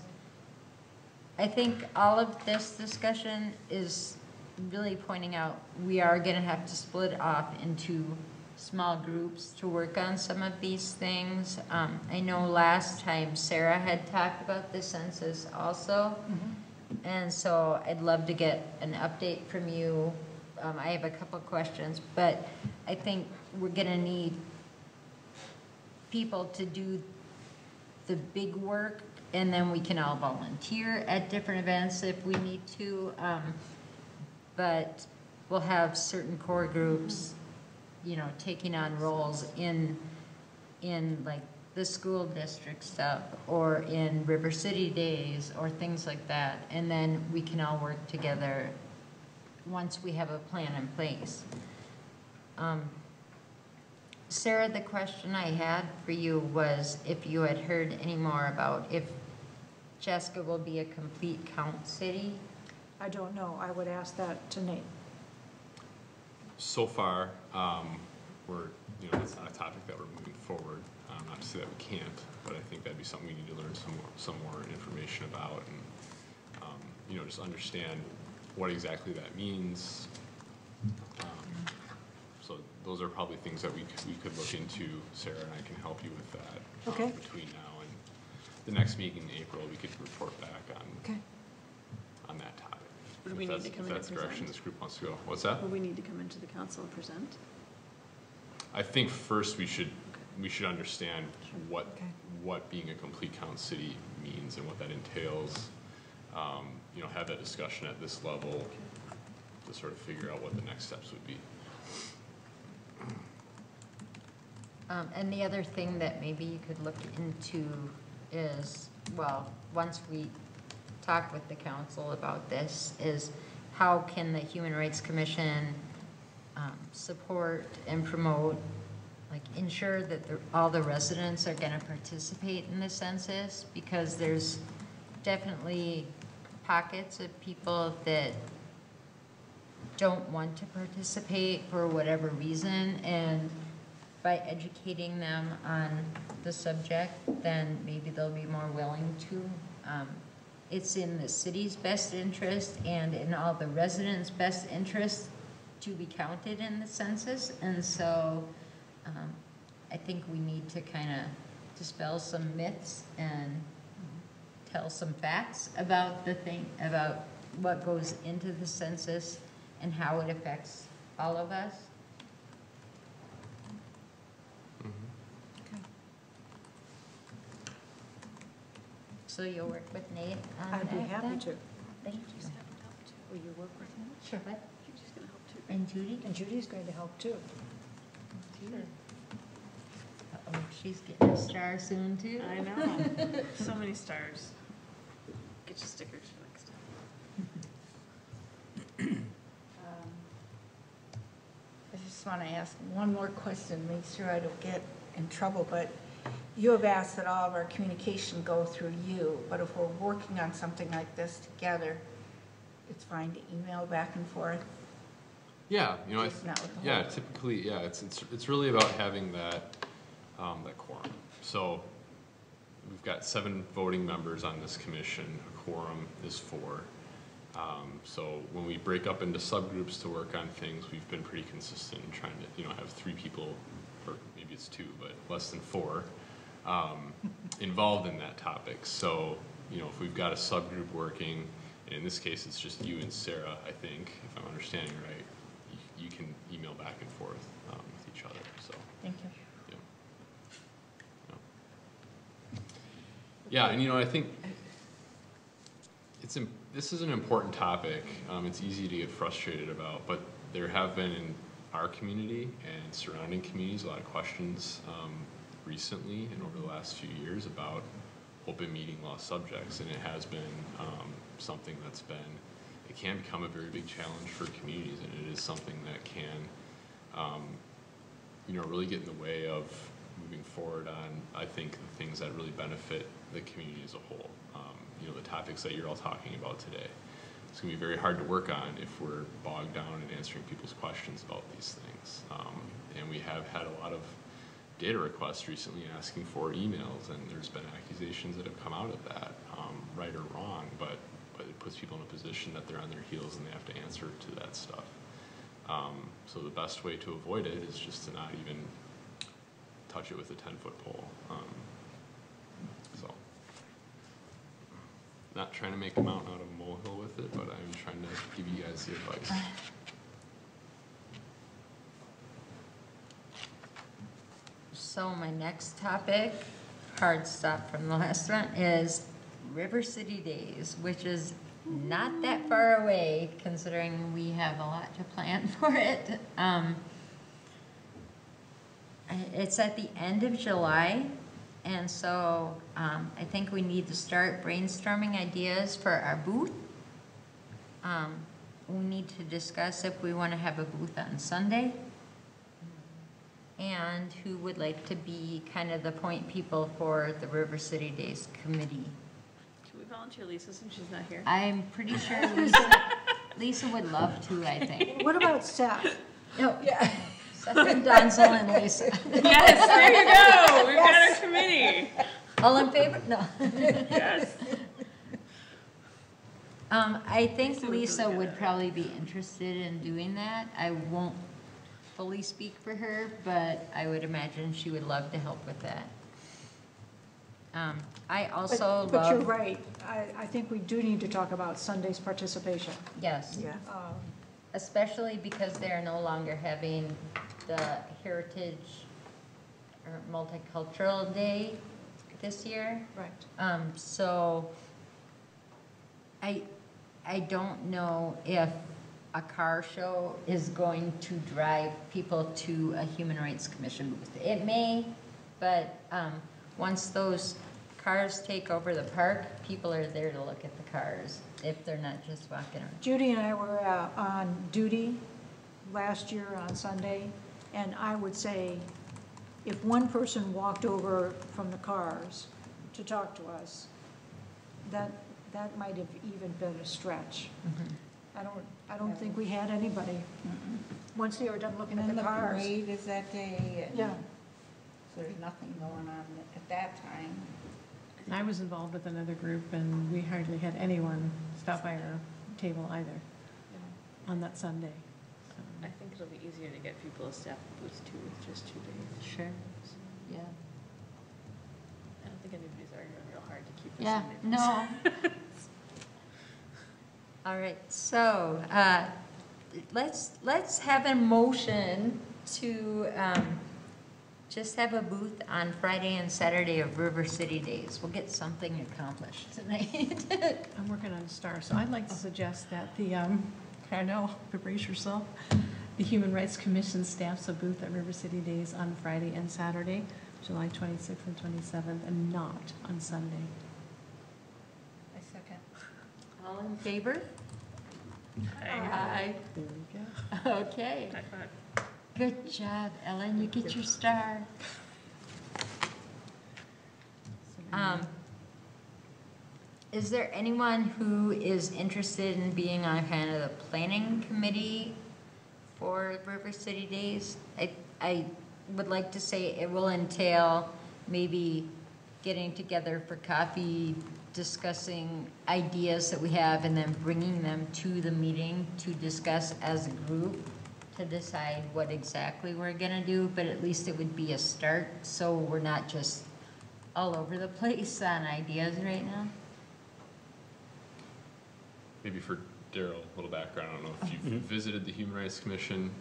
Speaker 4: I think all of this discussion is really pointing out we are going to have to split off into small groups to work on some of these things. I know last time Sarah had talked about the census also, and so I'd love to get an update from you. I have a couple questions, but I think we're going to need people to do the big work, and then we can all volunteer at different events if we need to. But we'll have certain core groups, you know, taking on roles in like the school district stuff, or in River City Days, or things like that. And then we can all work together once we have a plan in place. Sarah, the question I had for you was if you had heard any more about if Chaska will be a complete count city.
Speaker 3: I don't know. I would ask that to Nate.
Speaker 1: So far, it's not a topic that we're moving forward. Not to say that we can't, but I think that'd be something we need to learn some more information about, and just understand what exactly that means. So those are probably things that we could look into. Sarah and I can help you with that.
Speaker 3: Okay.
Speaker 1: Between now and the next meeting in April, we could report back on that topic.
Speaker 6: Would we need to come in and
Speaker 1: If that's the direction
Speaker 6: present?
Speaker 1: this group wants to go. What's that?
Speaker 6: Will we need to come into the council and present?
Speaker 1: I think first we should understand what
Speaker 3: Okay.
Speaker 1: being a complete count city means and what that entails. Have that discussion at this level to sort of figure out what the next steps would be.
Speaker 4: And the other thing that maybe you could look into is, well, once we talk with the council about this, is how can the Human Rights Commission support and promote, like ensure that all the residents are going to participate in the census, because there's definitely pockets of people that don't want to participate for whatever reason, and by educating them on the subject, then maybe they'll be more willing to. It's in the city's best interest and in all the residents' best interest to be counted in the census, and so I think we need to kind of dispel some myths and tell some facts about about what goes into the census and how it affects all of us.
Speaker 3: Okay.
Speaker 4: So you'll work with Nate on that?
Speaker 3: I'd be happy
Speaker 4: then?
Speaker 3: to.
Speaker 4: Thank you.
Speaker 3: Will you work with him?
Speaker 4: Sure. What?
Speaker 6: She's gonna help too.
Speaker 4: And Judy?
Speaker 3: And Judy's going to help too.
Speaker 4: Uh-oh, she's getting a star soon too.
Speaker 6: I know. So many stars. Get your stickers for next time.
Speaker 2: I just want to ask one more question, make sure I don't get in trouble, but you have asked that all of our communication go through you, but if we're working on something like this together, it's fine to email back and forth?
Speaker 1: Yeah, you know,
Speaker 2: Just not with the
Speaker 1: yeah,
Speaker 2: whole-
Speaker 1: typically, yeah, it's really about having that quorum. So we've got 7 voting members on this commission. A quorum is 4. So when we break up into subgroups to work on things, we've been pretty consistent in trying to, have 3 people, or maybe it's 2, but less than 4, involved in that topic. So, if we've got a subgroup working, and in this case, it's just you and Sarah, I think, if I'm understanding right, you can email back and forth with each other, so.
Speaker 2: Thank you.
Speaker 1: Yeah, and I think this is an important topic. It's easy to get frustrated about, but there have been in our community and surrounding communities a lot of questions recently and over the last few years about open meeting law subjects, and it has been something it can become a very big challenge for communities, and it is something that can really get in the way of moving forward on, I think, the things that really benefit the community as a whole. The topics that you're all talking about today. It's going to be very hard to work on if we're bogged down in answering people's questions about these things. And we have had a lot of data requests recently asking for emails, and there's been accusations that have come out of that, right or wrong, but it puts people in a position that they're on their heels and they have to answer to that stuff. So the best way to avoid it is just to not even touch it with a 10-foot pole. So, not trying to make a mountain out of a molehill with it, but I'm trying to give you guys the advice.
Speaker 4: So my next topic, hard stop from the last one, is River City Days, which is not that far away, considering we have a lot to plan for it. It's at the end of July, and so I think we need to start brainstorming ideas for our booth. We need to discuss if we want to have a booth on Sunday, and who would like to be kind of the point people for the River City Days committee.
Speaker 6: Can we volunteer Lisa since she's not here?
Speaker 4: I'm pretty sure Lisa would love to, I think.
Speaker 3: What about Seth?
Speaker 4: No, yeah. Seth and Donzel and Lisa.
Speaker 6: Yes, there you go. We've got our committee.
Speaker 4: All in favor? No.
Speaker 6: Yes.
Speaker 4: I think Lisa would probably be interested in doing that. I won't fully speak for her, but I would imagine she would love to help with that. I also
Speaker 3: But you're right. I think we do need to talk about Sunday's participation.
Speaker 4: Yes.
Speaker 2: Yeah.
Speaker 4: Especially because they're no longer having the Heritage or Multicultural Day this year.
Speaker 3: Right.
Speaker 4: So I don't know if a car show is going to drive people to a Human Rights Commission booth. It may, but once those cars take over the park, people are there to look at the cars if they're not just walking around.
Speaker 3: Judy and I were on duty last year on Sunday, and I would say if one person walked over from the cars to talk to us, that might have even been a stretch.
Speaker 4: Mm-hmm.
Speaker 3: I don't think we had anybody. Once they were done looking at
Speaker 2: And
Speaker 3: the
Speaker 2: the
Speaker 3: cars.
Speaker 2: parade is that day, and
Speaker 3: Yeah.
Speaker 2: so there's nothing going on at that time.
Speaker 7: I was involved with another group, and we hardly had anyone stop by our table either on that Sunday.
Speaker 6: I think it'll be easier to get people to staff booths too with just 2 days.
Speaker 4: Sure. Yeah.
Speaker 6: I don't think anybody's arguing real hard to keep this.
Speaker 4: Yeah,
Speaker 6: in
Speaker 4: no. All right, so let's have a motion to just have a booth on Friday and Saturday of River City Days. We'll get something accomplished tonight.
Speaker 7: I'm working on a star, so I'd like to suggest that I know, brace yourself, the Human Rights Commission staffs a booth at River City Days on Friday and Saturday, July 26th and 27th, and not on Sunday.
Speaker 2: I second.
Speaker 4: All in favor?
Speaker 6: Aye.
Speaker 7: There we go.
Speaker 4: Okay. Good job, Ellen. You get your star. Is there anyone who is interested in being on kind of the planning committee for River City Days? I would like to say it will entail maybe getting together for coffee, discussing ideas that we have, and then bringing them to the meeting to discuss as a group to decide what exactly we're gonna do, but at least it would be a start, so we're not just all over the place on ideas right now.
Speaker 1: Maybe for Darryl, a little background. I don't know if you've visited the Human Rights Commission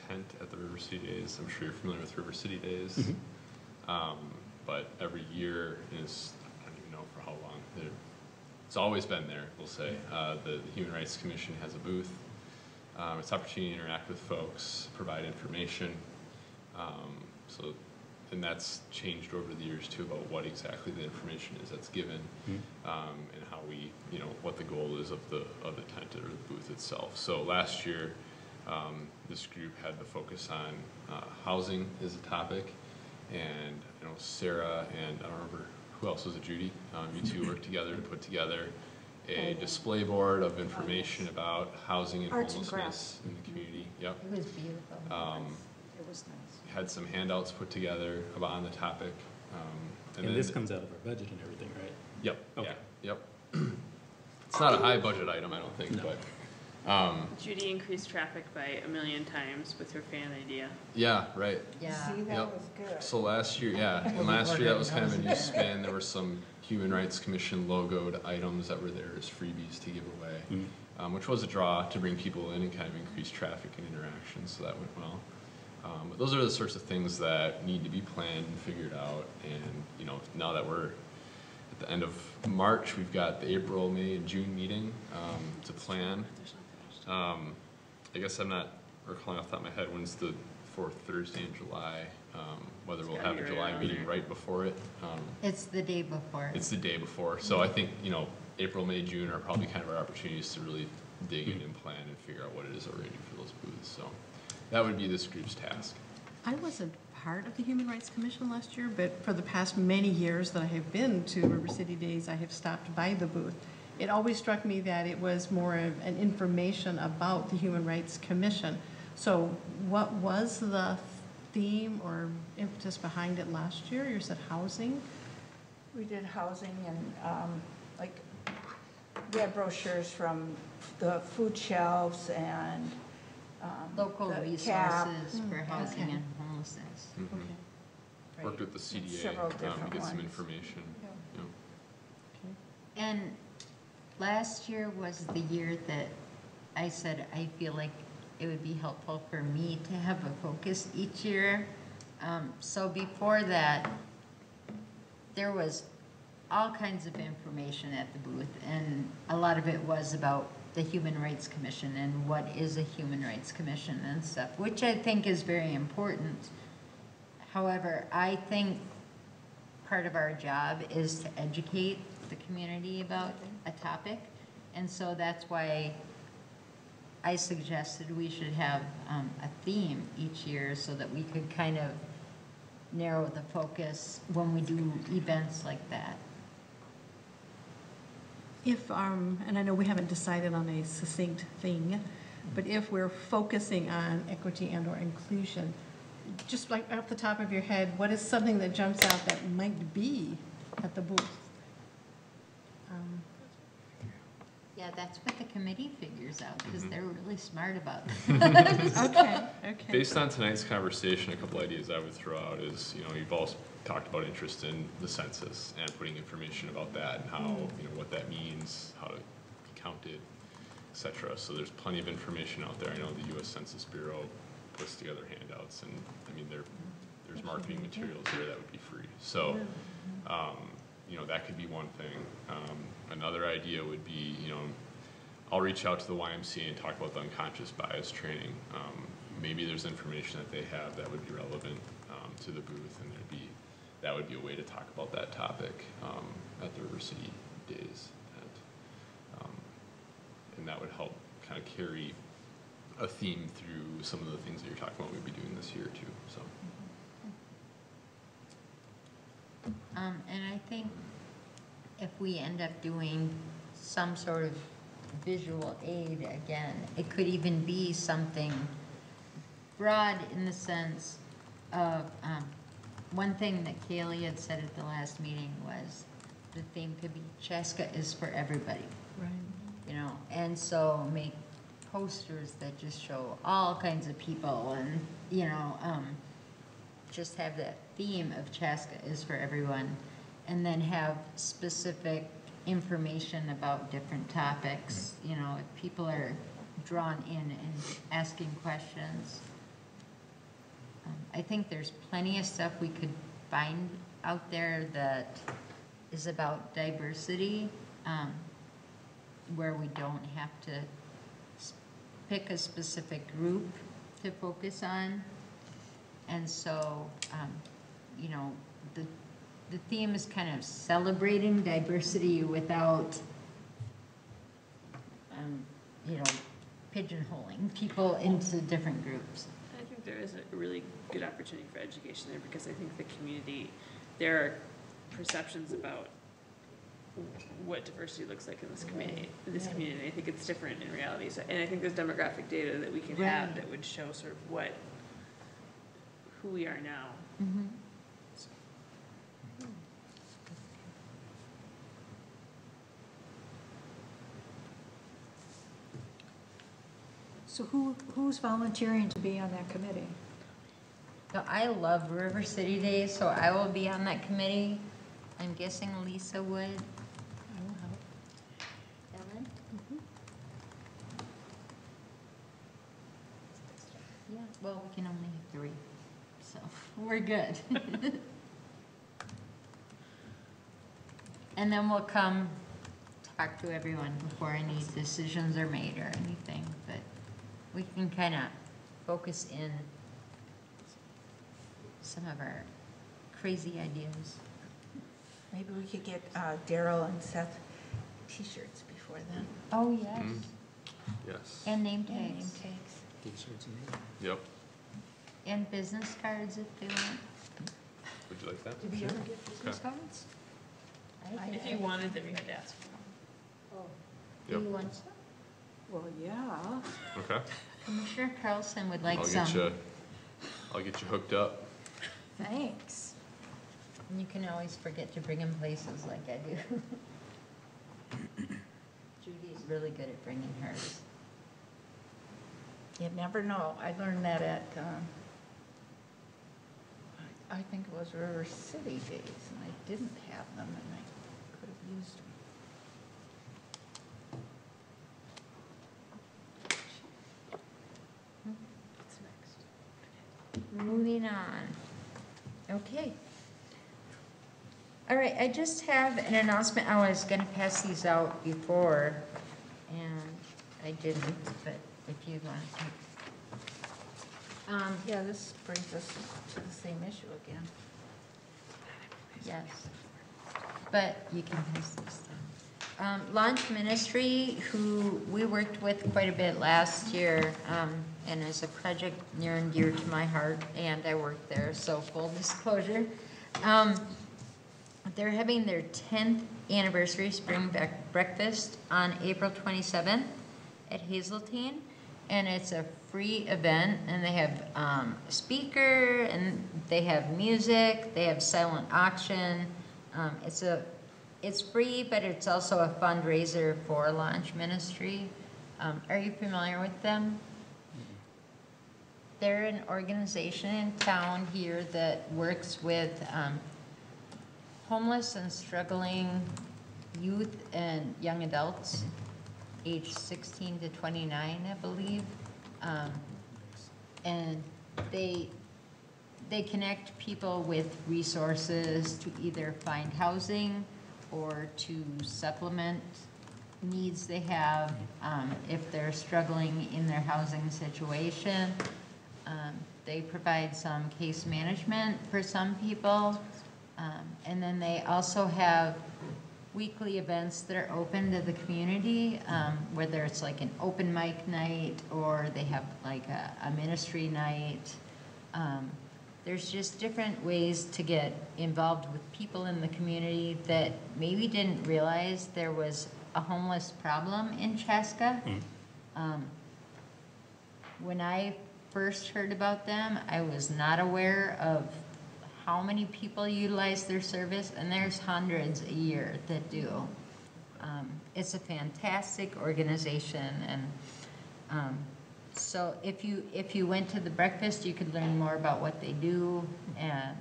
Speaker 1: tent at the River City Days. I'm sure you're familiar with River City Days. But every year is, I don't even know for how long, it's always been there, we'll say. The Human Rights Commission has a booth. It's an opportunity to interact with folks, provide information. And that's changed over the years too, about what exactly the information is that's given, and how we, what the goal is of the tent or the booth itself. So last year, this group had the focus on housing as a topic, and Sarah and I don't remember who else was it, Judy. You two worked together to put together a display board of information about housing and
Speaker 3: Arts and
Speaker 1: homelessness in the community. Yep.
Speaker 4: It was beautiful.
Speaker 3: It was nice.
Speaker 1: Had some handouts put together on the topic.
Speaker 5: And this comes out of our budget and everything, right?
Speaker 1: Yep.
Speaker 5: Okay.
Speaker 1: Yeah, yep. It's not a high budget item, I don't think,
Speaker 5: No.
Speaker 1: but
Speaker 6: Judy increased traffic by 1 million times with her fan idea.
Speaker 1: yeah, right.
Speaker 4: Yeah.
Speaker 2: See, that
Speaker 1: Yep.
Speaker 2: was good.
Speaker 1: So last year, and last year that was kind of a new spin. There were some Human Rights Commission logoed items that were there as freebies to give away, which was a draw to bring people in and kind of increase traffic and interaction, so that went well. But those are the sorts of things that need to be planned and figured out, and now that we're at the end of March, we've got the April, May, and June meeting to plan. I guess I'm not recalling off the top of my head when's the fourth Thursday in July, whether we'll have a July meeting right before it.
Speaker 4: It's the day before.
Speaker 1: It's the day before, so I think, April, May, June are probably kind of our opportunities to really dig in and plan and figure out what it is that we're gonna do for those booths, so that would be this group's task.
Speaker 7: I wasn't part of the Human Rights Commission last year, but for the past many years that I have been to River City Days, I have stopped by the booth. It always struck me that it was more of an information about the Human Rights Commission. So what was the theme or impetus behind it last year? You said housing?
Speaker 2: We did housing and, we had brochures from the food shelves and,
Speaker 4: Local
Speaker 2: the
Speaker 4: resources
Speaker 2: CAP.
Speaker 4: for housing
Speaker 7: Okay.
Speaker 4: and homelessness.
Speaker 1: Mhm. Worked with the CDA
Speaker 2: Several
Speaker 1: to
Speaker 2: different
Speaker 1: get some
Speaker 2: ones.
Speaker 1: information.
Speaker 2: Yeah.
Speaker 1: Yeah.
Speaker 4: And last year was the year that I said I feel like it would be helpful for me to have a focus each year. So before that, there was all kinds of information at the booth, and a lot of it was about the Human Rights Commission and what is a Human Rights Commission and stuff, which I think is very important. However, I think part of our job is to educate the community about a topic, and so that's why I suggested we should have a theme each year so that we could kind of narrow the focus when we do events like that.
Speaker 7: If, and I know we haven't decided on a succinct thing, but if we're focusing on equity and or inclusion, just like off the top of your head, what is something that jumps out that might be at the booth?
Speaker 4: Yeah, that's what the committee figures out, because they're really smart about it.
Speaker 7: Okay.
Speaker 1: Based on tonight's conversation, a couple ideas I would throw out is, you've all talked about interest in the census and putting information about that and how, what that means, how to be counted, et cetera. So there's plenty of information out there. I know the U.S. Census Bureau puts together handouts, and there's marketing materials there that would be free. So, that could be one thing. Another idea would be, I'll reach out to the YMCA and talk about the unconscious bias training. maybe there's information that they have that would be relevant to the booth, and that would be a way to talk about that topic at the River City Days. And that would help kind of carry a theme through some of the things that you're talking about we'll be doing this year too. So.
Speaker 4: And I think if we end up doing some sort of visual aid again, it could even be something broad in the sense of, one thing that Kaylee had said at the last meeting was the theme could be Chaska is for everybody.
Speaker 7: Right.
Speaker 4: You know, and so make posters that just show all kinds of people and, you know, just have that theme of Chaska is for everyone, and then have specific information about different topics, you know, if people are drawn in and asking questions. I think there's plenty of stuff we could find out there that is about diversity, where we don't have to pick a specific group to focus on. And so, you know, the theme is kind of celebrating diversity without, you know, pigeonholing people into different groups.
Speaker 6: I think there is a really good opportunity for education there, because I think the community, there are perceptions about what diversity looks like in this community. I think it's different in reality. So, and I think there's demographic data that we can have that would show sort of who we are now.
Speaker 4: Mm-hmm.
Speaker 3: So who's volunteering to be on that committee?
Speaker 4: So I love River City Days, so I will be on that committee. I'm guessing Lisa would.
Speaker 7: I will help.
Speaker 4: Ellen? Yeah, well, we can only have 3, so we're good. And then we'll come talk to everyone before any decisions are made or anything, but we can kind of focus in some of our crazy ideas.
Speaker 2: Maybe we could get Darryl and Seth t-shirts before then.
Speaker 4: Oh, yes.
Speaker 1: Yes.
Speaker 4: And name
Speaker 2: Yeah, name
Speaker 4: tags.
Speaker 2: tags.
Speaker 1: Yep.
Speaker 4: And business cards if they want.
Speaker 1: Would you like that?
Speaker 3: Did we ever get business
Speaker 1: Okay.
Speaker 3: cards?
Speaker 6: If you wanted them, you had to ask for them.
Speaker 4: Do
Speaker 1: Yep.
Speaker 4: you want some?
Speaker 3: Well, yeah.
Speaker 1: Okay.
Speaker 4: Commissioner Carlson would like
Speaker 1: I'll
Speaker 4: some.
Speaker 1: get you hooked up.
Speaker 3: Thanks.
Speaker 4: And you can always forget to bring them places like I do. Judy's really good at bringing hers.
Speaker 2: You never know. I learned that at, I think it was River City Days, and I didn't have them, and I could have used them.
Speaker 6: What's next?
Speaker 4: Moving on. Okay. All right, I just have an announcement. I was gonna pass these out before, and I didn't, but if you want to take.
Speaker 2: Yeah, this brings us to the same issue again.
Speaker 4: Yes, but you can pass this down. Launch Ministry, who we worked with quite a bit last year, and is a project near and dear to my heart, and I worked there, so full disclosure. They're having their 10th anniversary spring breakfast on April 27th at Hazeltine, and it's a free event, and they have a speaker, and they have music, they have silent auction. It's free, but it's also a fundraiser for Launch Ministry. Are you familiar with them? They're an organization in town here that works with homeless and struggling youth and young adults, age 16 to 29, I believe. And they connect people with resources to either find housing or to supplement needs they have if they're struggling in their housing situation. They provide some case management for some people. And then they also have weekly events that are open to the community, whether it's like an open mic night or they have like a ministry night. There's just different ways to get involved with people in the community that maybe didn't realize there was a homeless problem in Chaska. When I first heard about them, I was not aware of how many people utilize their service, and there's hundreds a year that do. It's a fantastic organization, and so if you went to the breakfast, you could learn more about what they do and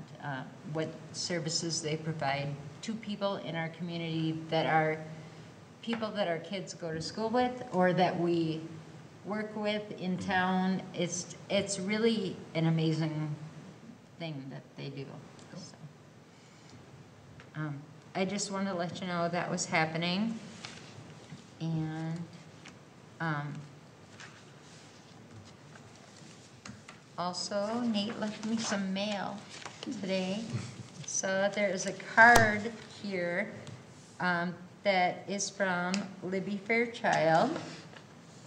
Speaker 4: what services they provide to people in our community that are people that our kids go to school with or that we work with in town. It's really an amazing thing that they do. So, I just wanted to let you know that was happening. And also, Nate left me some mail today. So there's a card here that is from Libby Fairchild,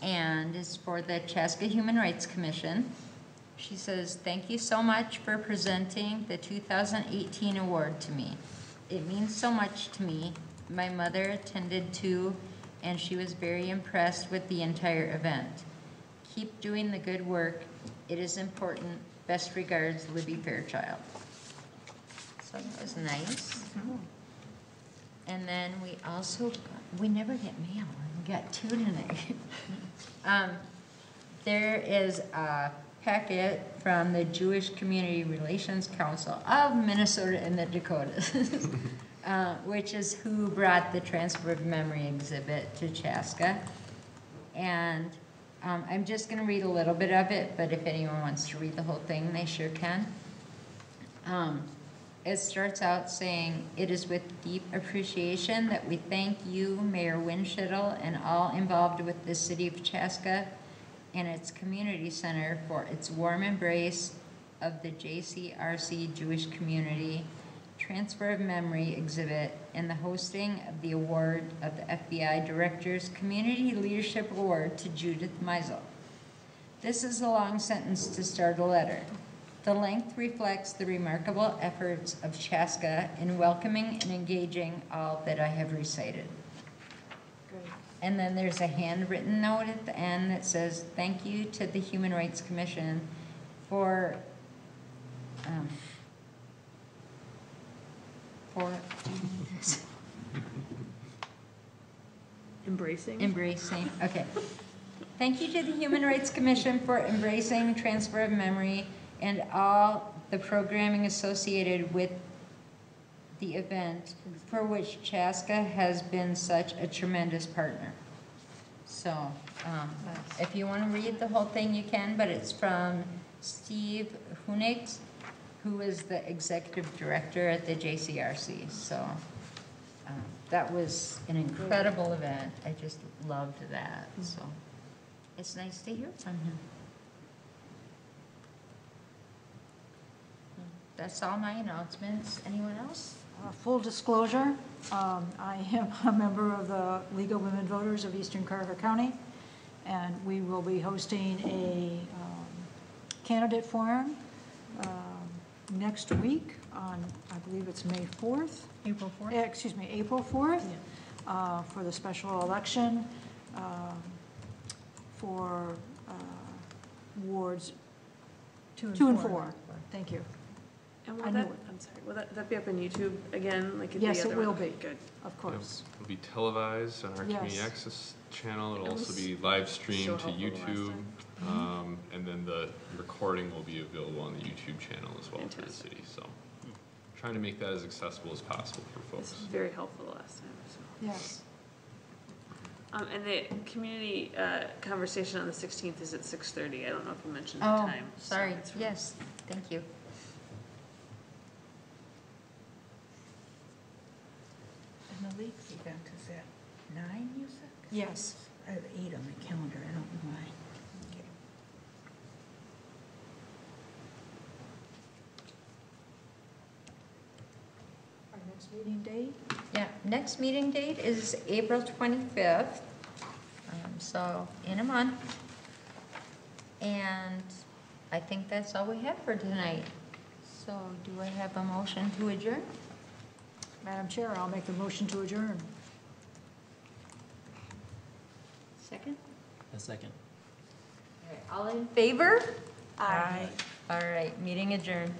Speaker 4: and it's for the Chaska Human Rights Commission. She says, "Thank you so much for presenting the 2018 award to me. It means so much to me. My mother attended too, and she was very impressed with the entire event. Keep doing the good work. It is important. Best regards, Libby Fairchild." So that was nice. And then we also, we never get mail. We got two tonight. There is a packet from the Jewish Community Relations Council of Minnesota and the Dakotas, which is who brought the Transfer of Memory exhibit to Chaska. And I'm just going to read a little bit of it, but if anyone wants to read the whole thing, they sure can. It starts out saying, "It is with deep appreciation that we thank you, Mayor Winschittel, and all involved with the City of Chaska and its community center for its warm embrace of the JCRC Jewish Community Transfer of Memory exhibit and the hosting of the award of the FBI Director's Community Leadership Award to Judith Meisel. This is a long sentence to start a letter. The length reflects the remarkable efforts of Chaska in welcoming and engaging all that I have recited."
Speaker 3: Great.
Speaker 4: And then there's a handwritten note at the end that says, "Thank you to the Human Rights Commission for embracing, okay. Thank you to the Human Rights Commission for embracing transfer of memory and all the programming associated with the event for which Chaska has been such a tremendous partner." So, if you want to read the whole thing, you can, but it's from Steve Hunix, who is the executive director at the JCRC. So, that was an incredible event. I just loved that. So, it's nice to hear from him. That's all my announcements. Anyone else?
Speaker 3: Full disclosure, I am a member of the League of Women Voters of Eastern Carver County, and we will be hosting a candidate forum next week on, I believe it's May 4th.
Speaker 7: April 4th?
Speaker 3: Excuse me, April 4th, for the special election for wards 2 and 4. Thank you.
Speaker 6: And
Speaker 3: I
Speaker 6: will
Speaker 3: knew
Speaker 6: that,
Speaker 3: it.
Speaker 6: I'm sorry, will that be up on YouTube again, like the
Speaker 3: Yes,
Speaker 6: other
Speaker 3: it will
Speaker 6: one?
Speaker 3: be.
Speaker 6: Good.
Speaker 3: Of course.
Speaker 1: It'll be televised on our community
Speaker 3: Yes.
Speaker 1: access channel. It'll
Speaker 6: That
Speaker 1: also
Speaker 6: was
Speaker 1: be live
Speaker 6: so
Speaker 1: streamed to
Speaker 6: helpful the last
Speaker 1: YouTube.
Speaker 6: time.
Speaker 1: And then the recording will be available on the YouTube channel as well for the
Speaker 6: Fantastic.
Speaker 1: city. So trying to make that as accessible as possible for
Speaker 6: This
Speaker 1: folks.
Speaker 6: was very helpful the last time, so.
Speaker 3: Yes.
Speaker 6: And the community conversation on the 16th is at 6:30. I don't know if you mentioned the
Speaker 4: Oh,
Speaker 6: time. so
Speaker 4: sorry.
Speaker 6: it's from-
Speaker 4: Yes, thank you.
Speaker 2: And the League's event is at 9, you said?
Speaker 3: Yes.
Speaker 2: I have 8 on my calendar, I don't know why. Okay.
Speaker 3: Next meeting date?
Speaker 4: Yeah, next meeting date is April 25th, so in a month. And I think that's all we have for tonight. So do I have a motion to adjourn?
Speaker 3: Madam Chair, I'll make the motion to adjourn.
Speaker 4: Second?
Speaker 5: A second.
Speaker 4: All right, all in favor?
Speaker 2: Aye.
Speaker 4: All right, meeting adjourned.